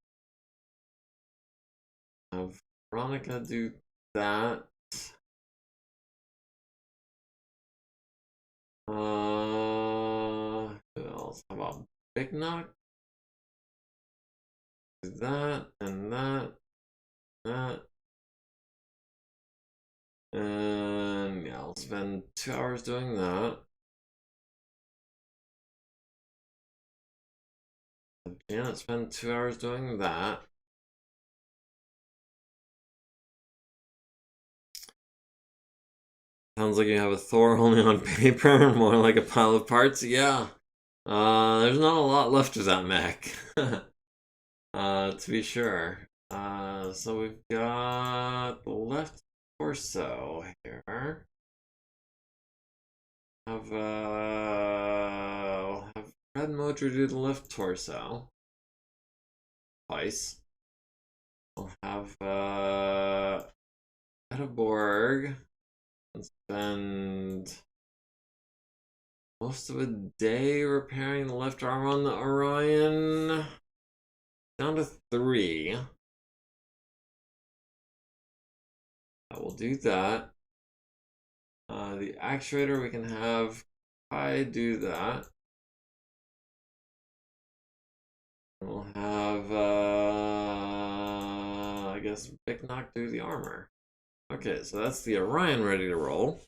Have Veronica do that. Who else? How about Big Knock? Do that and that, that. And yeah, I'll spend 2 hours doing that. Janet spend 2 hours doing that. Sounds like you have a Thor only on paper, more like a pile of parts. Yeah. There's not a lot left of that mech. To be sure. So we've got the left torso here. We'll have Red Motor do the left torso. Twice. We'll have Edeborg and spend most of a day repairing the left arm on the Orion. Down to 3. I will do that. The actuator we can have I do that. We'll have I guess Big Knock do the armor. Okay, so that's the Orion ready to roll.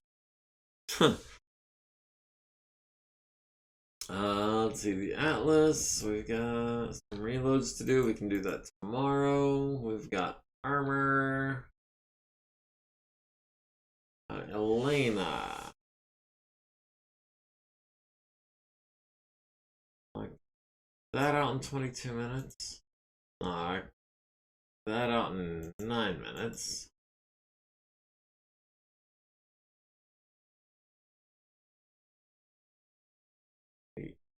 Let's see, the Atlas. We've got some reloads to do. We can do that tomorrow. We've got armor. Elena. Like that out in 22 minutes. Knock that out in 9 minutes.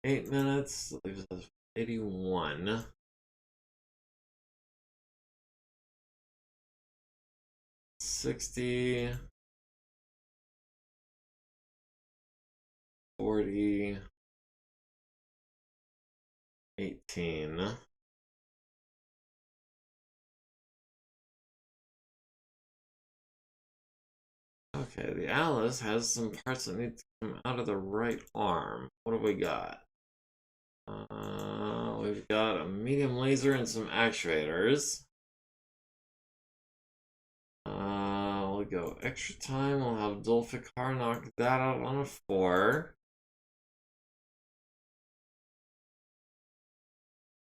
8 minutes. That leaves us 81. 60. 40. 18. Okay, the Alice has some parts that need to come out of the right arm. What have we got? We've got a medium laser and some actuators. We'll go extra time. We'll have Dulfikar knock that out on a 4.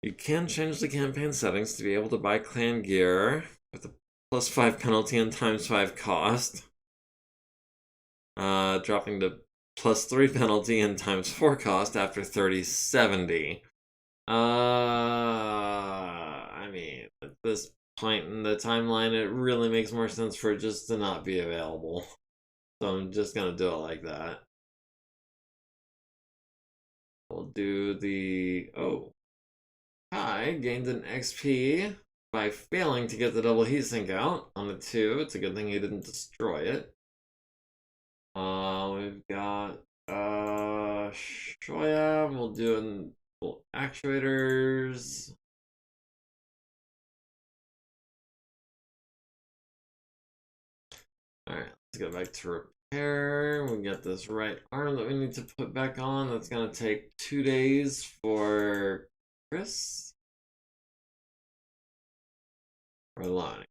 You can change the campaign settings to be able to buy clan gear with a +5 penalty and ×5 cost. Dropping to +3 penalty and ×4 cost after 3070. I mean, at this point in the timeline, it really makes more sense for it just to not be available. So I'm just gonna do it like that. We'll do the... Oh. Kai gained an XP by failing to get the double heatsink out on the 2. It's a good thing he didn't destroy it. We've got Shoya. We'll do actuators. Alright, let's go back to repair. We got this right arm that we need to put back on. That's gonna take 2 days for Chris. Or Lonnie.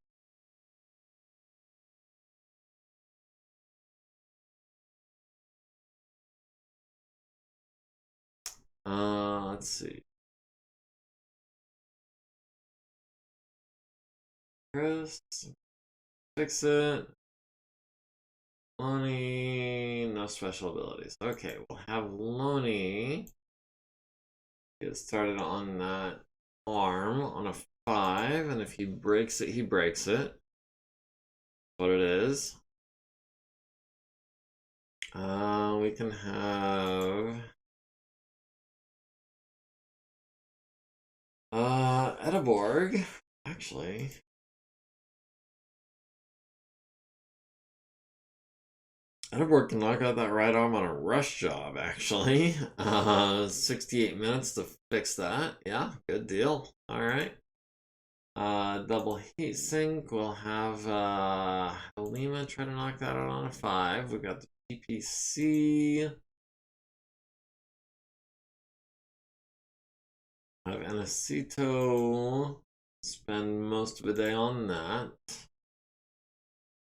Let's see. Chris, fix it. Loney, no special abilities. Okay, we'll have Loney get started on that arm on a 5, and if he breaks it, he breaks it. What it is. We can have Edeborg, actually. Edeborg can knock out that right arm on a rush job, actually. 68 minutes to fix that. Yeah, good deal. Alright. Double heat sink. We'll have Halima try to knock that out on a 5. We've got the PPC. Have Anacito spend most of the day on that.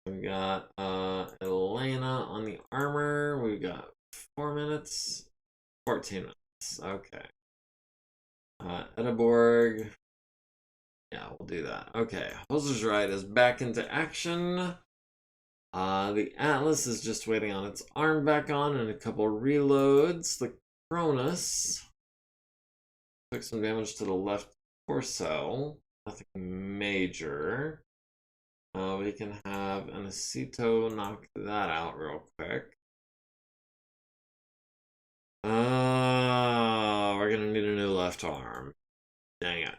We've got Elena on the armor. We've got 4 minutes, 14 minutes. Okay. Edeborg. Yeah, we'll do that. Okay, Hoser's Ride is back into action. The Atlas is just waiting on its arm back on and a couple reloads. The Cronus took some damage to the left torso. Nothing major. We can have Anacito knock that out real quick. We're gonna need a new left arm. Dang it.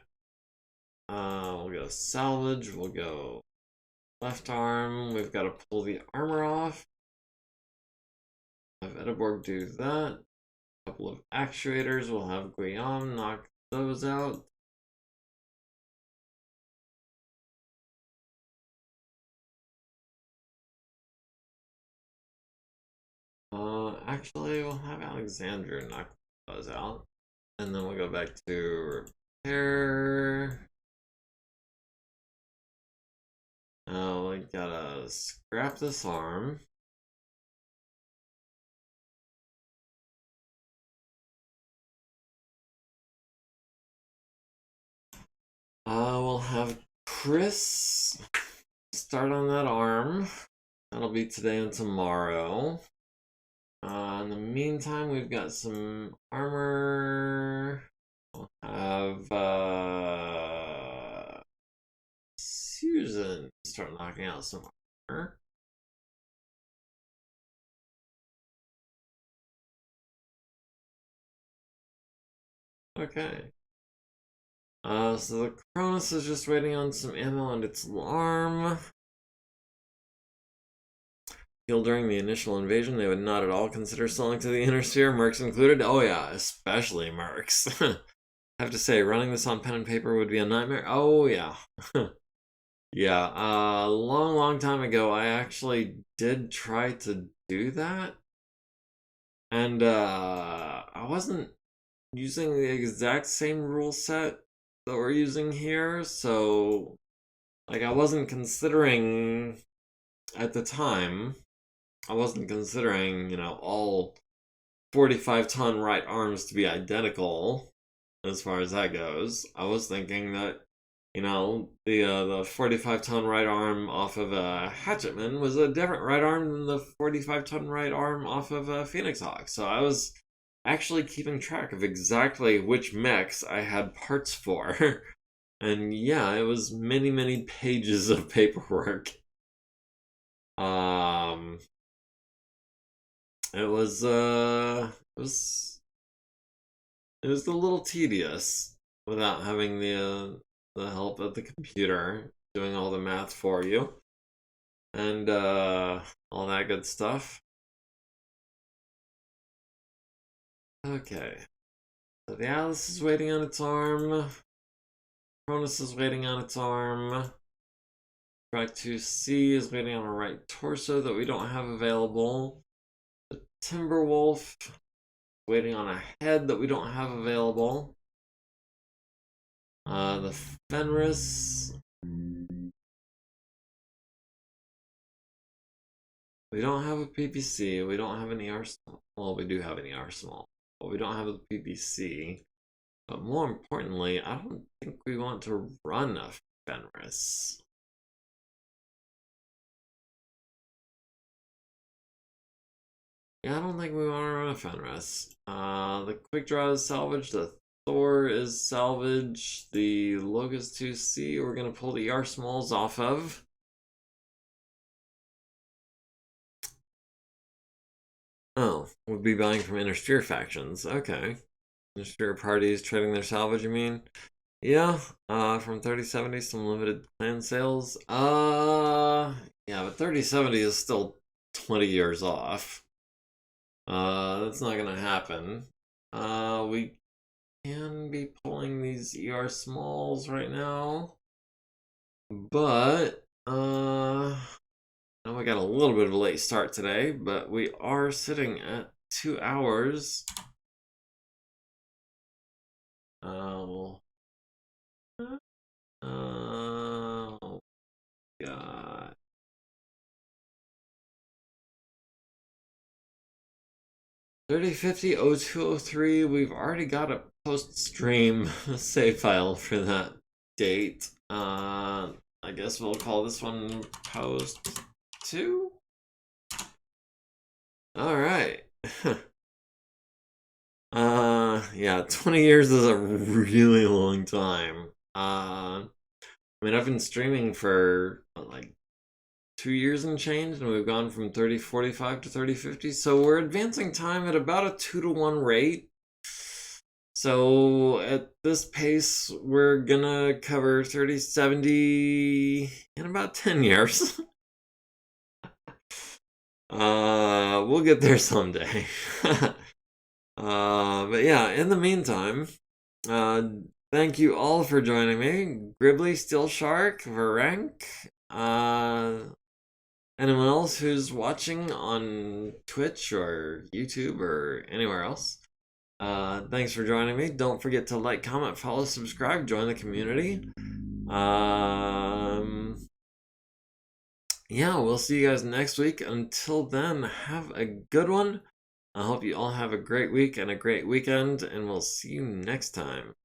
We'll go salvage. We'll go left arm. We've got to pull the armor off. Have Edeborg do that. A couple of actuators. We'll have Guillaume knock those out. Actually, we'll have Alexander knock those out. And then we'll go back to repair. We gotta scrap this arm. We'll have Chris start on that arm. That'll be today and tomorrow. In the meantime, we've got some armor. We'll have Susan start knocking out some armor. Okay. So the Cronus is just waiting on some ammo and its arm. During the initial invasion, they would not at all consider selling to the inner sphere, mercs included. Oh yeah, especially mercs. I have to say, running this on pen and paper would be a nightmare. Oh yeah. Yeah, a long time ago, I actually did try to do that. And I wasn't using the exact same rule set that we're using here, so like I wasn't considering at the time, I wasn't considering, you know, all 45-ton right arms to be identical as far as that goes. I was thinking that, you know, the 45-ton right arm off of a Hatchetman was a different right arm than the 45-ton right arm off of a Phoenix Hawk. So I was actually keeping track of exactly which mechs I had parts for. And yeah, it was many pages of paperwork. It was a little tedious without having the help of the computer doing all the math for you and all that good stuff. Okay, so the Atlas is waiting on its arm. Cronus is waiting on its arm. Track 2C is waiting on a right torso that we don't have available. The Timberwolf waiting on a head that we don't have available. The Fenris. We don't have a PPC. We don't have any arsenal. Well, we do have any arsenal, but we don't have a PPC. But more importantly, I don't think we want to run a Fenris. Yeah, I don't think we want to run a Fenris. The quick draw is salvage. The Thor is salvage. The Locust 2C we're gonna pull the ER smalls off of. Oh, we'll be buying from Intersphere factions. Okay. Intersphere parties trading their salvage, you mean? Yeah, from 3070, some limited clan sales. Yeah, but 3070 is still 20 years off. That's not gonna happen. We can be pulling these ER smalls right now, but now we got a little bit of a late start today, but we are sitting at 2 hours. Oh, God. 3050 0203, we've already got a post stream save file for that date. I guess we'll call this one post 2. All right. Yeah, 20 years is a really long time. I mean, I've been streaming for like 2 years and change, and we've gone from 3045 to 3050, so we're advancing time at about a 2-to-1 rate. So at this pace, we're gonna cover 3070 in about 10 years. We'll get there someday. But yeah, in the meantime, thank you all for joining me. Gribbly, Steel Shark, Varenk, anyone else who's watching on Twitch or YouTube or anywhere else. Thanks for joining me. Don't forget to like, comment, follow, subscribe, join the community. Yeah, we'll see you guys next week. Until then, have a good one. I hope you all have a great week and a great weekend, and we'll see you next time.